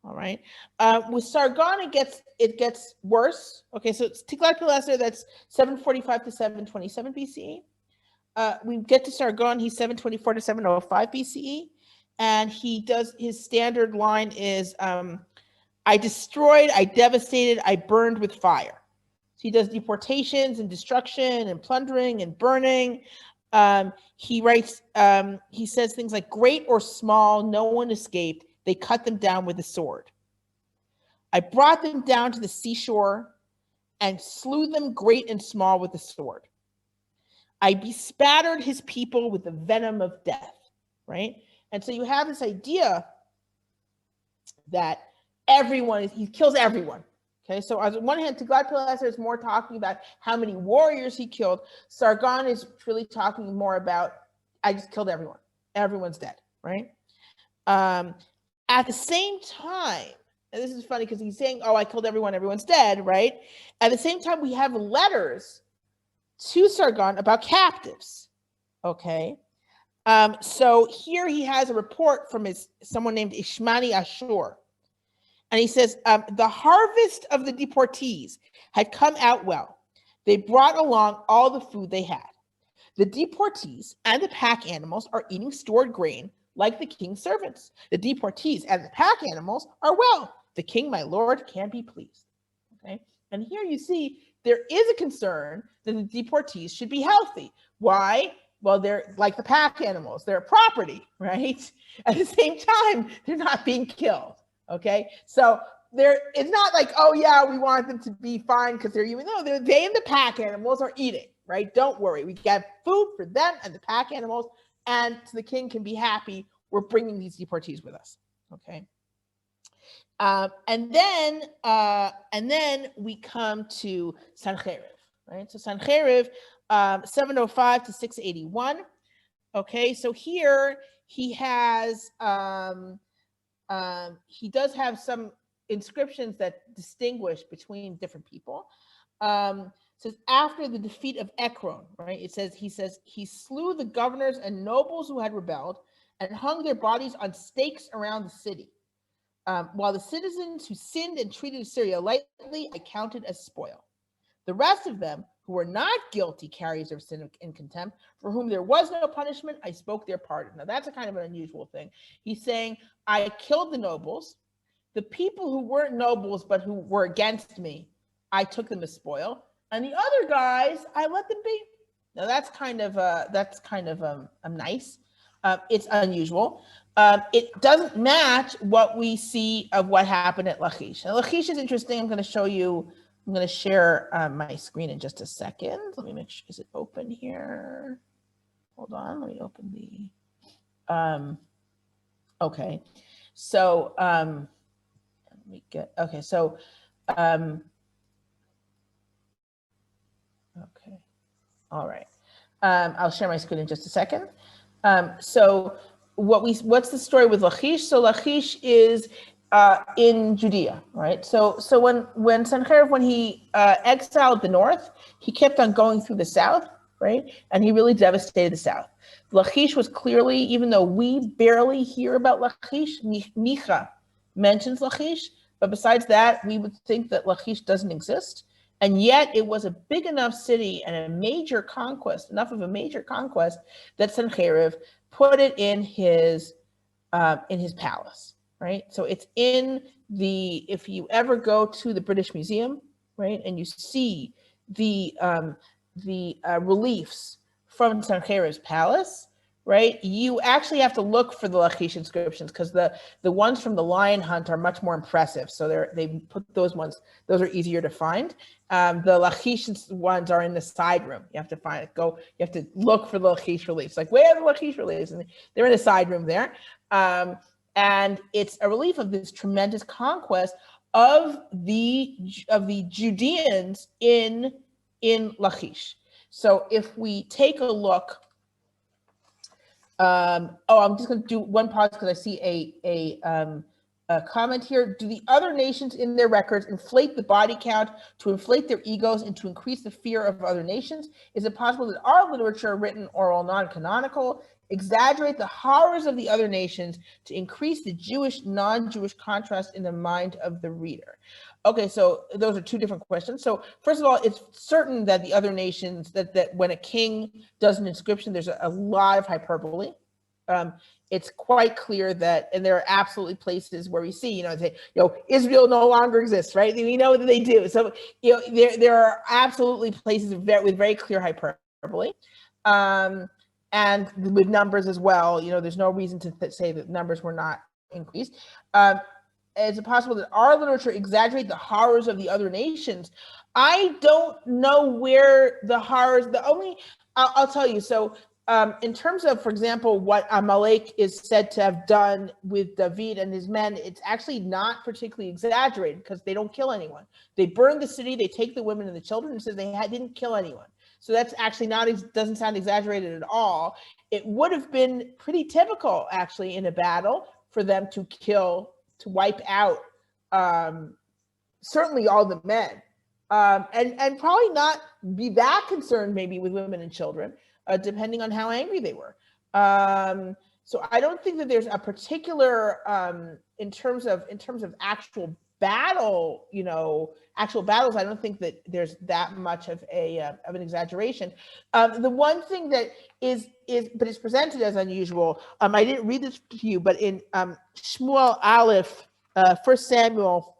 all right? With Sargon, it gets worse. Okay, so it's Tiglath-Pileser, that's 745 to 727 BCE. We get to Sargon, he's 724 to 705 BCE. And he does, his standard line is, I destroyed, I devastated, I burned with fire. So he does deportations and destruction and plundering and burning. He writes, he says things like, great or small, no one escaped. They cut them down with a sword. I brought them down to the seashore and slew them great and small with the sword. I bespattered his people with the venom of death, right? And so you have this idea that he kills everyone. Okay, so on one hand, Tiglath-Pileser is more talking about how many warriors he killed. Sargon is really talking more about, I just killed everyone. Everyone's dead, right? At the same time, and this is funny because he's saying, oh, I killed everyone, everyone's dead, right? At the same time, we have letters to Sargon about captives, okay? So here he has a report from someone named Ishmani Ashur. And he says, the harvest of the deportees had come out well. They brought along all the food they had. The deportees and the pack animals are eating stored grain like the king's servants. The deportees and the pack animals are well. The king, my lord, can be pleased. Okay. And here you see there is a concern that the deportees should be healthy. Why? Well, they're like the pack animals. They're property, right? At the same time, they're not being killed. Okay, so it's not like, oh yeah, we want them to be fine because they're human. No, they and the pack animals are eating, right? Don't worry, we got food for them and the pack animals, and so the king can be happy. We're bringing these deportees with us. Okay, and then we come to Sancherib, right? So Sancherib, 705 to 681. Okay, so here he has. He does have some inscriptions that distinguish between different people. It says after the defeat of Ekron, right? He says he slew the governors and nobles who had rebelled and hung their bodies on stakes around the city. While the citizens who sinned and treated Assyria lightly, I counted as spoil. The rest of them who were not guilty carriers of sin and contempt, for whom there was no punishment, I spoke their pardon. Now that's a kind of an unusual thing. He's saying, I killed the nobles. The people who weren't nobles but who were against me, I took them as spoil. And the other guys, I let them be. Now that's kind of nice. It's unusual. It doesn't match what we see of what happened at Lachish. Now Lachish is interesting. I'm going to show you. I'm going to share my screen in just a second. Let me make sure, is it open here? Hold on, let me open the, okay. So, let me get, okay, so, okay, all right. I'll share my screen in just a second. So what's the story with Lachish? So Lachish is in Judea, right? So when Sancherib, when he exiled the north, he kept on going through the south. right? And he really devastated the south. Lachish was clearly, even though we barely hear about Lachish, Micha mentions Lachish, but besides that, we would think that Lachish doesn't exist. And yet it was a big enough city and a major conquest, enough of a major conquest, that Sennacherib put it in his palace, right? So it's in the, if you ever go to the British Museum, right, and you see the reliefs from Sennacherib's palace, right, you actually have to look for the Lachish inscriptions, because the ones from the lion hunt are much more impressive. So they put those ones; those are easier to find. The Lachish ones are in the side room. You have to find it. You have to look for the Lachish reliefs. Like, where are the Lachish reliefs? And they're in the side room there. And it's a relief of this tremendous conquest of the Judeans in Lachish. So if we take a look, I'm just going to do one pause because I see a comment here. Do the other nations in their records inflate the body count to inflate their egos and to increase the fear of other nations? Is it possible that our literature, written, oral, non-canonical, exaggerate the horrors of the other nations to increase the Jewish, non-Jewish contrast in the mind of the reader? Okay, so those are two different questions. So first of all, it's certain that the other nations, that when a king does an inscription, there's a lot of hyperbole. It's quite clear that, and there are absolutely places where we see, say, Israel no longer exists, right? We know that they do. So, there are absolutely places with very clear hyperbole. And with numbers as well, there's no reason to say that numbers were not increased. Is it possible that our literature exaggerate the horrors of the other nations? I don't know where the horrors, I'll tell you. So in terms of, for example, what Amalek is said to have done with David and his men, it's actually not particularly exaggerated because they don't kill anyone. They burn the city, they take the women and the children, and says they didn't kill anyone. So that's actually doesn't sound exaggerated at all. It would have been pretty typical, actually, in a battle for them to wipe out certainly all the men, and probably not be that concerned maybe with women and children, depending on how angry they were. So I don't think that there's a particular in terms of actual battle, actual battles. I don't think that there's that much of an exaggeration. The one thing that is but it's presented as unusual. I didn't read this to you, but in Shmuel Aleph, 1 Samuel,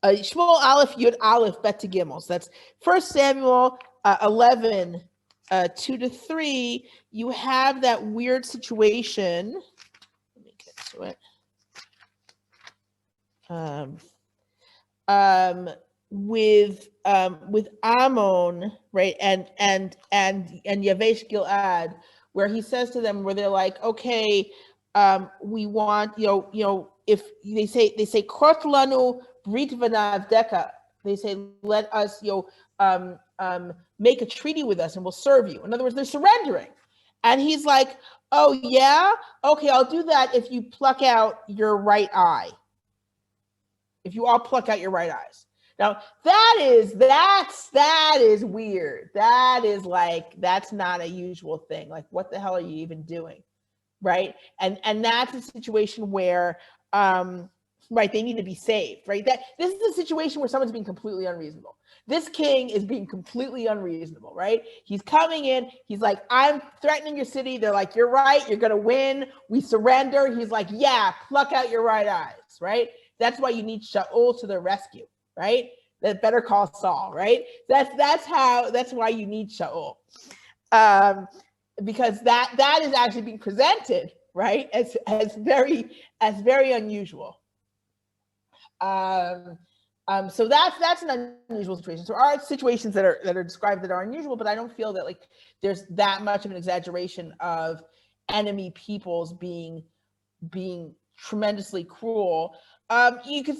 Shmuel Aleph Yud Aleph Bet Gimel. So that's 1 Samuel 11, 2-3. You have that weird situation. Let me get to it. With Ammon, right, and Yavesh Gilad, where he says to them, where they're like, okay, we want, if they say Kot lanu brit v'navdeka, they say, let us, make a treaty with us and we'll serve you. In other words, they're surrendering. And he's like, oh yeah, okay, I'll do that if you pluck out your right eye. If you all pluck out your right eyes. Now that is weird. That is that's not a usual thing. Like, what the hell are you even doing? Right. And that's a situation where, right, they need to be saved, right? This is a situation where someone's being completely unreasonable. This king is being completely unreasonable, right? He's coming in, he's like, I'm threatening your city. They're like, you're right, you're gonna win. We surrender. He's like, yeah, pluck out your right eyes, right? That's why you need Shaul to the rescue, right? That Better Call Saul, right? That's why you need Shaul. Because that is actually being presented, right, as very unusual. So that's an unusual situation. So there are situations that are described that are unusual, but I don't feel that there's that much of an exaggeration of enemy peoples being tremendously cruel. You could,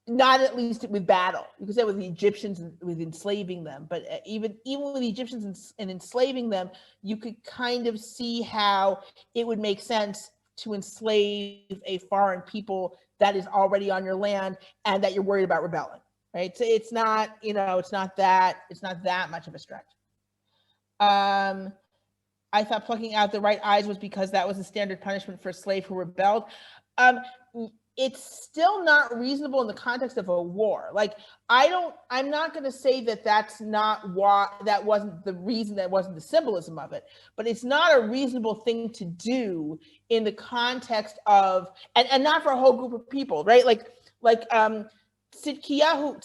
not at least with battle. You could say with the Egyptians and with enslaving them, but even with the Egyptians and enslaving them, you could kind of see how it would make sense to enslave a foreign people that is already on your land and that you're worried about rebelling, right? So it's not, you know, it's not that much of a stretch. I thought plucking out the right eyes was because that was a standard punishment for a slave who rebelled. It's still not reasonable in the context of a war. Like, I'm not going to say that that's not why, that wasn't the reason, that wasn't the symbolism of it, but it's not a reasonable thing to do in the context of, and not for a whole group of people, right? Like Tzidkiyahu,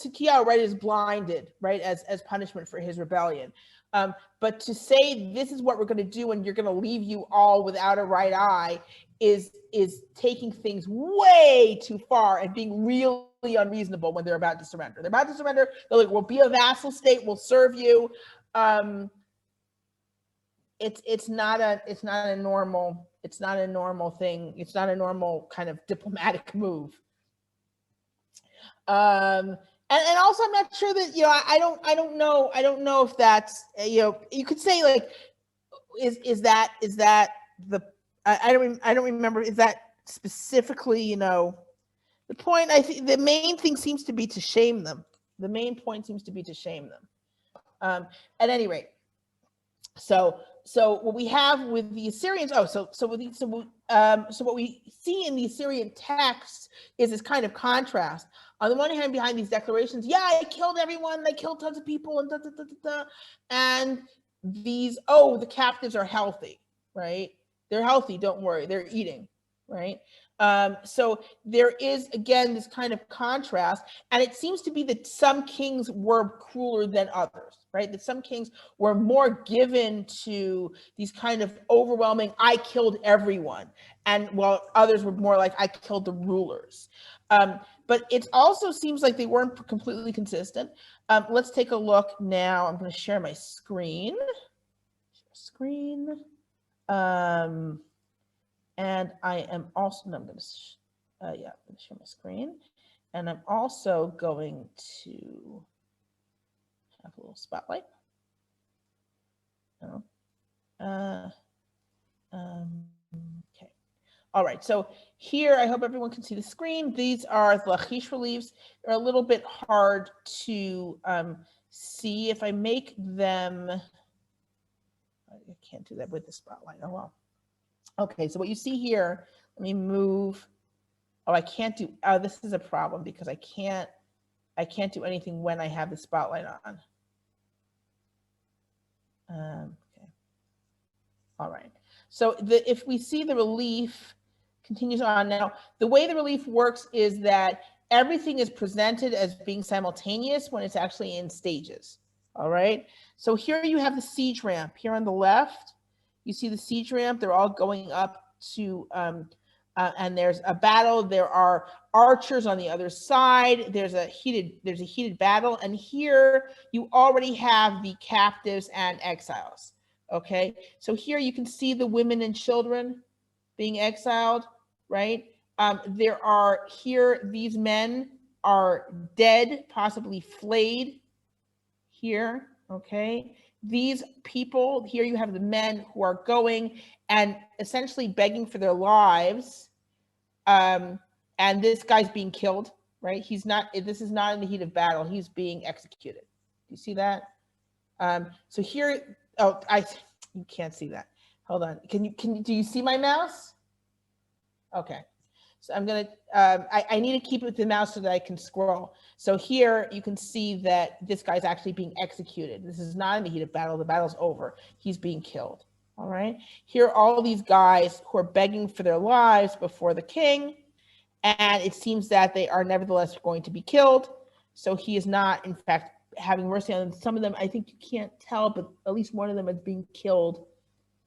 right, is blinded, right, as punishment for his rebellion. But to say this is what we're going to do and you're going to leave you all without a right eye is taking things way too far and being really unreasonable when they're about to surrender. They're about to surrender. They're like, we'll be a vassal state. We'll serve you. It's not a normal thing. It's not a normal kind of diplomatic move. And also, I'm not sure that, you know, I don't know if that's, you know, you could say like, is that the, I don't remember, is that specifically, you know, the point? I think the main thing seems to be to shame them. The main point seems to be to shame them. At any rate, so what we have with the Assyrians, so what we see in the Assyrian text is this kind of contrast. On the one hand, behind these declarations, yeah, I killed everyone, I killed tons of people, and and these, oh, the captives are healthy, right? They're healthy, don't worry, they're eating, right? So there is, again, this kind of contrast, and it seems to be that some kings were crueler than others, right? That some kings were more given to these kind of overwhelming, I killed everyone, and while others were more like, I killed the rulers. But it also seems like they weren't completely consistent. Let's take a look now. I'm going to share my screen. And I am also, no, I'm going to, I'm going to share my screen. And I'm also going to have a little spotlight. Okay. All right, so here, I hope everyone can see the screen. These are the Lachish reliefs. They're a little bit hard to see. If I make them, I can't do that with the spotlight, oh well. Okay, so what you see here, let me move. Oh, I can't do, oh, this is a problem because I can't do anything when I have the spotlight on. Okay. All right, so if we see the relief continues on now, the way the relief works is that everything is presented as being simultaneous when it's actually in stages. All right, so here you have the siege ramp here on the left. You see the siege ramp, they're all going up to, and there's a battle. There are archers on the other side. There's a heated battle. And here you already have the captives and exiles. Okay, so here you can see the women and children being exiled, right? There are here, these men are dead, possibly flayed here, okay? These people, here you have the men who are going and essentially begging for their lives. And this guy's being killed, right? He's not, this is not in the heat of battle. He's being executed. Do you see that? So here, oh, you can't see that. Hold on. Do you see my mouse? Okay. So I'm going to, I need to keep it with the mouse so that I can scroll. So here you can see that this guy's actually being executed. This is not in the heat of battle. The battle's over. He's being killed. All right. Here are all these guys who are begging for their lives before the king. And it seems that they are nevertheless going to be killed. So he is not, in fact, having mercy on them. Some of them, I think you can't tell, but at least one of them is being killed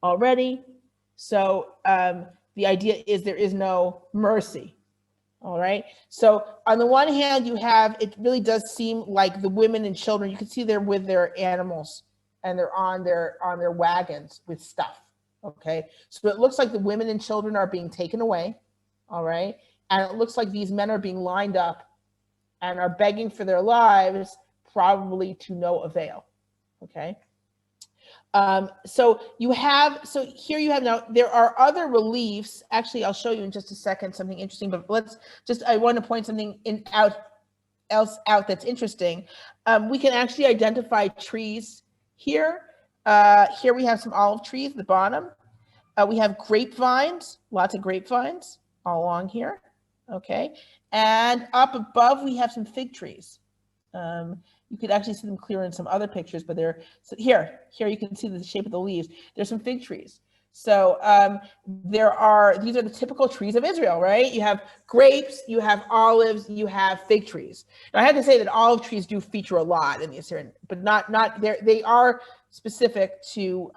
already. So the idea is there is no mercy. All right. So on the one hand, you have, it really does seem like the women and children, you can see they're with their animals and they're on their wagons with stuff. Okay. So it looks like the women and children are being taken away. All right. And it looks like these men are being lined up and are begging for their lives, probably to no avail. Okay. So here you have, now there are other reliefs. Actually, I'll show you in just a second something interesting, but I want to point something out else out that's interesting, we can actually identify trees here. Here we have some olive trees at the bottom. We have grapevines, lots of grapevines all along here. Okay, and up above we have some fig trees. You could actually see them clear in some other pictures, but they're so here you can see the shape of the leaves. There's some fig trees. So these are the typical trees of Israel, right? You have grapes, you have olives, you have fig trees. Now I have to say that olive trees do feature a lot in the Assyrian, but not they are specific to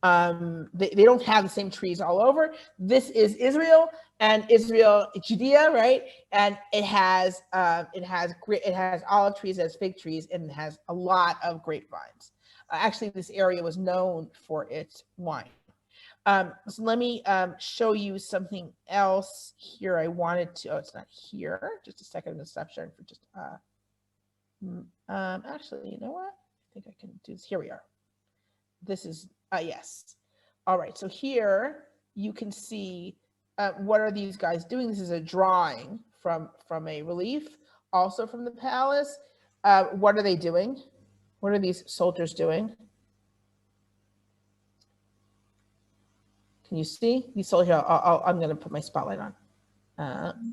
they don't have the same trees all over. This is Israel, and Israel, Judea, right? And it has olive trees, it has fig trees, and it has a lot of grapevines. Actually, this area was known for its wine. So let me show you something else here. I wanted to. Oh, it's not here. Just a second. I'm gonna stop sharing for just. Actually, you know what? I think I can do this. Here we are. This is yes. All right. So here you can see what are these guys doing. This is a drawing from a relief, also from the palace. What are they doing? What are these soldiers doing? Can you see these soldiers? I'm going to put my spotlight on.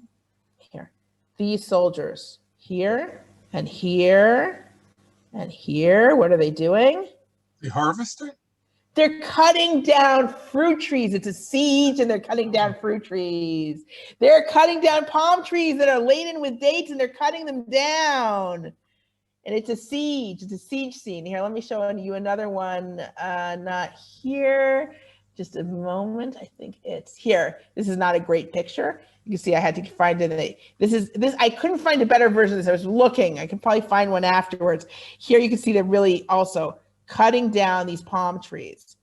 Here, these soldiers here and here and here. What are they doing? They harvesting? They're cutting down fruit trees. It's a siege, and they're cutting down fruit trees. They're cutting down palm trees that are laden with dates, and they're cutting them down. And it's a siege. It's a siege scene. Here, let me show you another one. Not here. Just a moment. I think it's here. This is not a great picture. You can see I had to find it. This. I couldn't find a better version of this. I was looking. I can probably find one afterwards. Here you can see they're really also cutting down these palm trees,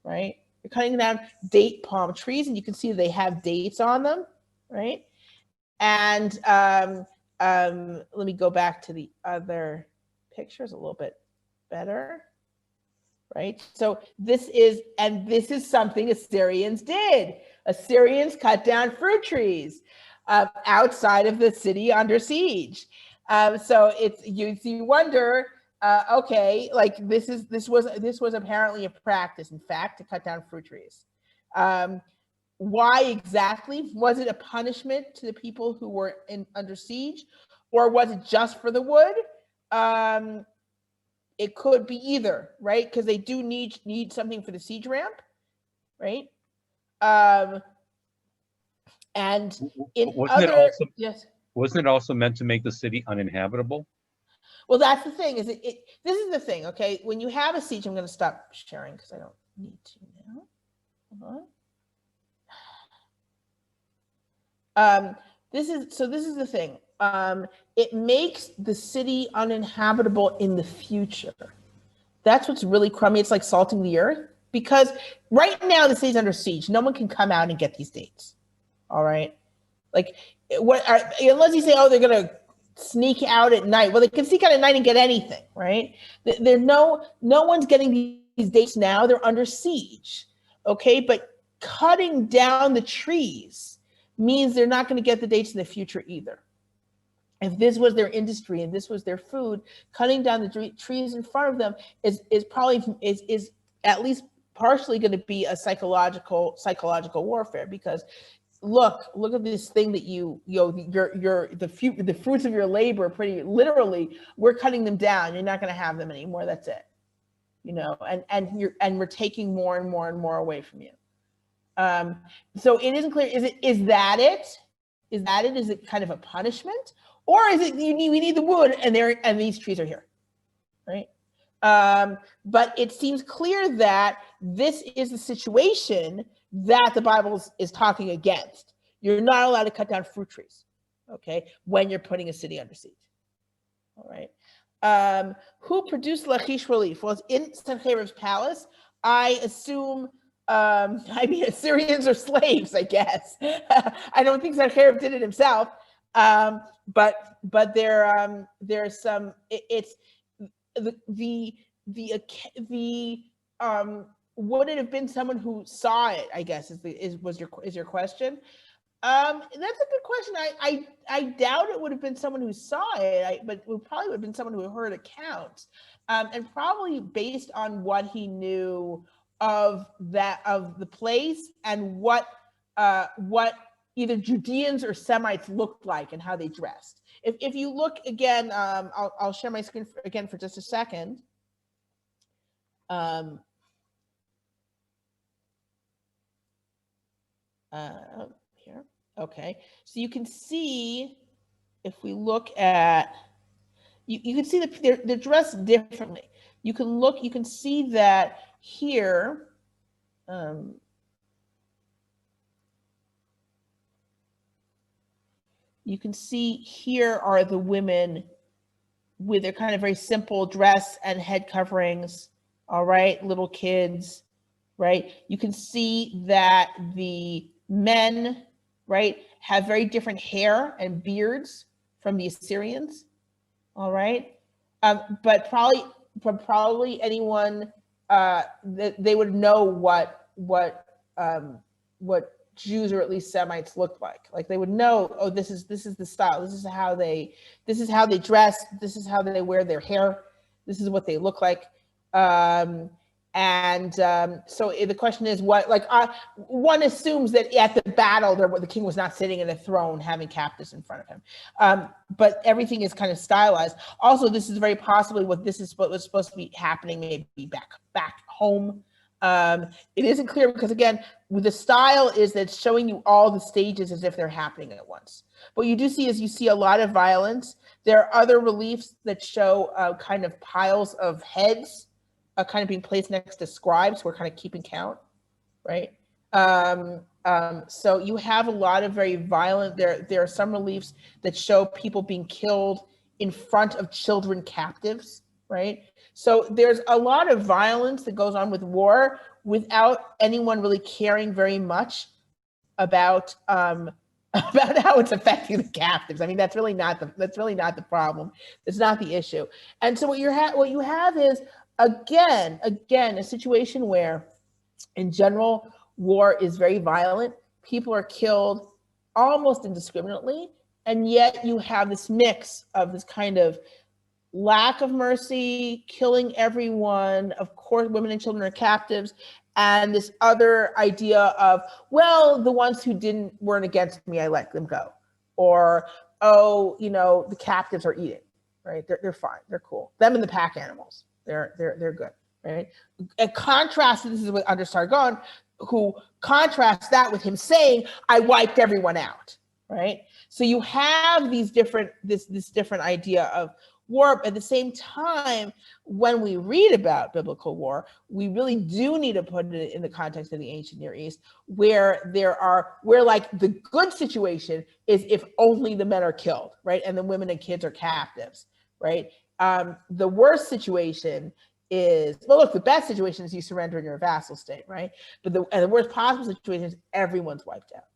right? They're cutting down date palm trees, and you can see they have dates on them, right? And let me go back to the other pictures a little bit better, right? So this is something Assyrians did. Assyrians cut down fruit trees outside of the city under siege. So you wonder, okay, like this was apparently a practice, in fact, to cut down fruit trees. Why exactly? Was it a punishment to the people who were under siege, or was it just for the wood? It could be either, right? Because they do need something for the siege ramp, right? And in wasn't it also meant to make the city uninhabitable? Well, that's the thing. This is the thing. Okay, when you have a siege, I'm going to stop sharing because I don't need to now. Hold on. This is the thing. It makes the city uninhabitable in the future. That's what's really crummy. It's like salting the earth, because right now the city's under siege. No one can come out and get these dates. All right, like unless you say, oh, they're gonna sneak out at night. Well, they can sneak out at night and get anything, right? There's no one's getting these dates now. They're under siege. Okay, but cutting down the trees means they're not going to get the dates in the future either. If this was their industry and this was their food, cutting down the trees in front of them is probably at least partially going to be a psychological warfare, because look at this thing that the fruits of your labor, pretty literally, we're cutting them down. You're not going to have them anymore. That's it. And we're taking more and more and more away from you. So it isn't clear. Is that it? Is it kind of a punishment, or is it we need the wood and these trees are here, right? But it seems clear that this is the situation that the Bible is talking against. You're not allowed to cut down fruit trees, okay, when you're putting a city under siege. All right. Who produced Lachish relief? Well, it's in Sennacherib's palace. I assume. Assyrians are slaves, I guess. I don't think Sennacherib did it himself, but there's some. It's the would it have been someone who saw it? I guess is your question. That's a good question. I doubt it would have been someone who saw it, but it probably would have been someone who heard accounts, and probably based on what he knew of the place and what either Judeans or Semites looked like and how they dressed. If you look again, I'll share my screen again for just a second. Here. Okay, so you can see, if we look at, you can see that they're dressed differently. You can see that here. You can see here are the women with their kind of very simple dress and head coverings, all right, little kids, right? You can see that the men, right, have very different hair and beards from the Assyrians, all right? But probably anyone that they would know what Jews or at least Semites looked like. Like they would know, oh, this is the style. This is how they dress. This is how they wear their hair. This is what they look like. So the question is, one assumes that at the battle, the king was not sitting in a throne having captives in front of him. But everything is kind of stylized. Also, this is very possibly what was supposed to be happening maybe back home. It isn't clear because, again, the style is that it's showing you all the stages as if they're happening at once. What you do see is you see a lot of violence. There are other reliefs that show kind of piles of heads kind of being placed next to scribes who are kind of keeping count, right? So you have a lot of very violent, there are some reliefs that show people being killed in front of children captives, right? So there's a lot of violence that goes on with war without anyone really caring very much about how it's affecting the captives. I mean, that's really not the problem. It's not the issue. And so what you have is again a situation where, in general, war is very violent. People are killed almost indiscriminately, and yet you have this mix of this kind of lack of mercy, killing everyone. Of course, women and children are captives, and this other idea of, well, the ones who weren't against me, I let them go, or oh, the captives are eating, right? They're fine, they're cool. Them and the pack animals, they're good, right? And contrast, this is under Sargon, who contrasts that with him saying, I wiped everyone out, right? So you have this different idea of war. At the same time, when we read about biblical war, we really do need to put it in the context of the ancient Near East, where like the good situation is if only the men are killed, right? And the women and kids are captives, right? The worst situation is, well, look, the best situation is you surrender in your vassal state, right? But the worst possible situation is everyone's wiped out,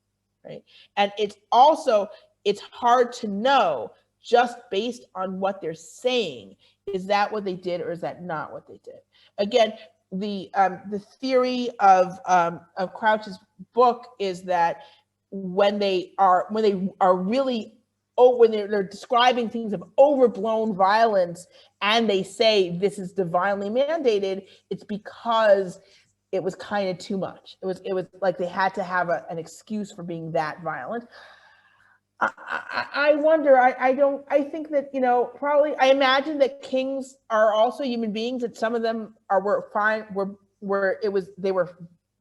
right? And it's hard to know just based on what they're saying. Is that what they did, or is that not what they did? Again, the theory of Crouch's book is that when they're describing things of overblown violence and they say this is divinely mandated, it's because it was kind of too much. It was like they had to have an excuse for being that violent. I wonder, I think that, probably, I imagine that kings are also human beings, that some of them they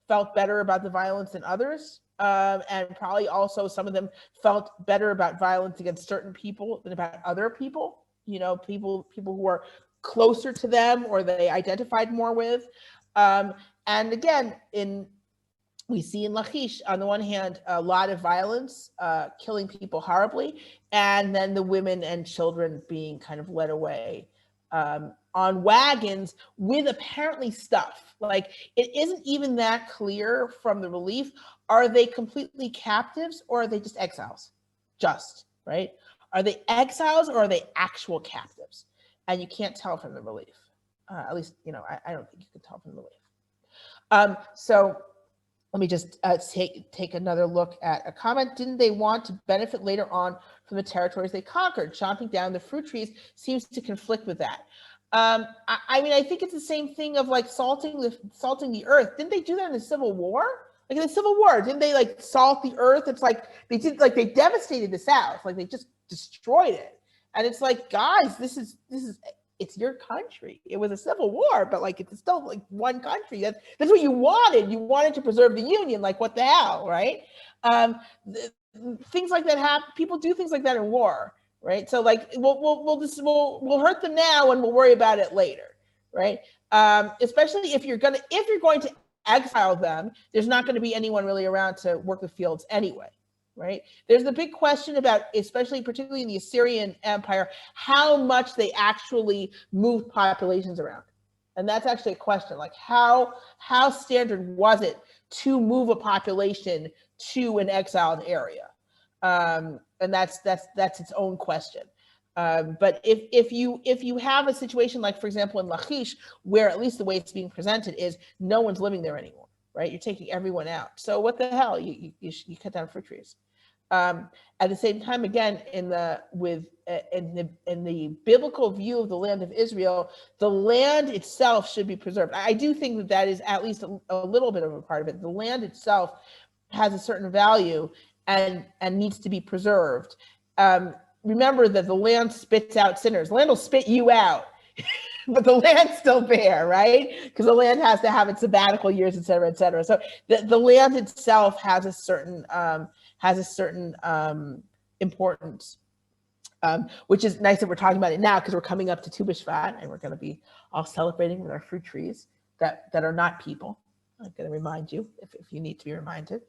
felt better about the violence than others. And probably also some of them felt better about violence against certain people than about other people, people who are closer to them or they identified more with. And again, we see in Lachish, on the one hand, a lot of violence, killing people horribly, and then the women and children being kind of led away on wagons with apparently stuff. Like, it isn't even that clear from the relief. Are they completely captives, or are they just exiles? Right? Are they exiles, or are they actual captives? And you can't tell from the relief. At least, I don't think you can tell from the relief. So Let me just take another look at a comment. Didn't they want to benefit later on from the territories they conquered? Chomping down the fruit trees seems to conflict with that. I mean, I think it's the same thing of like salting the earth. Didn't they do that in the Civil War? Like in the Civil War, didn't they like salt the earth? It's like they devastated the South, like they just destroyed it. And it's like, guys, this is it's your country. It was a civil war, but like it's still like one country. That's what you wanted. You wanted to preserve the Union. Like what the hell, right? Things like that happen. People do things like that in war, right? So like we'll hurt them now and we'll worry about it later, right? Especially if you're going to exile them, there's not going to be anyone really around to work the fields anyway. Right? There's the big question about, especially particularly in the Assyrian Empire, how much they actually moved populations around. And that's actually a question, like how standard was it to move a population to an exiled area? And that's its own question. But if you have a situation like, for example, in Lachish, where at least the way it's being presented is no one's living there anymore, right? You're taking everyone out. So what the hell? You cut down fruit trees. At the same time, again, in the biblical view of the land of Israel, the land itself should be preserved. I do think that is at least a little bit of a part of it. The land itself has a certain value and needs to be preserved. Remember that the land spits out sinners. The land will spit you out, but the land's still there, right? Because the land has to have its sabbatical years, et cetera, et cetera. So the land itself has a certain importance, which is nice that we're talking about it now because we're coming up to Tu B'Shvat and we're going to be all celebrating with our fruit trees that are not people. I'm going to remind you if you need to be reminded.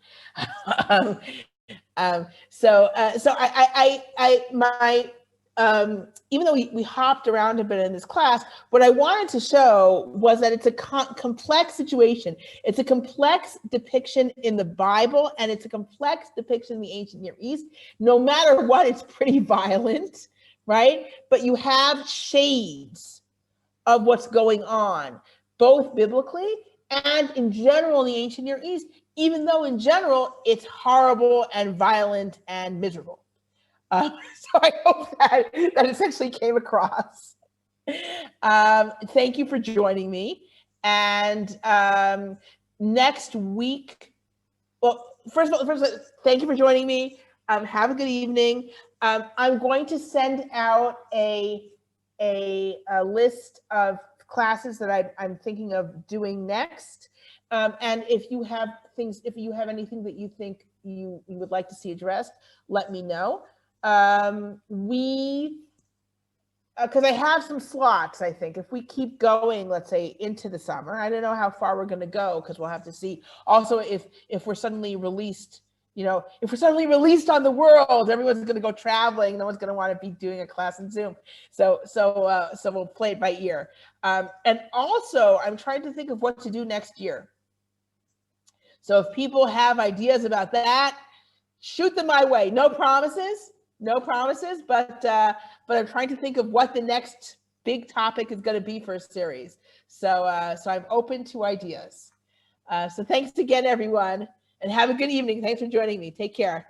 Even though we hopped around a bit in this class, what I wanted to show was that it's a complex situation. It's a complex depiction in the Bible, and it's a complex depiction in the ancient Near East. No matter what, it's pretty violent, right? But you have shades of what's going on, both biblically and in general in the ancient Near East, even though in general it's horrible and violent and miserable. So I hope that essentially came across. Thank you for joining me. And next week, well, first of all, thank you for joining me. Have a good evening. I'm going to send out a list of classes that I'm thinking of doing next. And if you have anything that you think you would like to see addressed, let me know. Because I have some slots, I think, if we keep going, let's say into the summer. I don't know how far we're going to go because we'll have to see. Also, if we're suddenly released, if we're suddenly released on the world, everyone's going to go traveling. No one's going to want to be doing a class in Zoom. So we'll play it by ear. And also, I'm trying to think of what to do next year. So if people have ideas about that, shoot them my way. No promises, but I'm trying to think of what the next big topic is going to be for a series. So I'm open to ideas. So thanks again, everyone, and have a good evening. Thanks for joining me. Take care.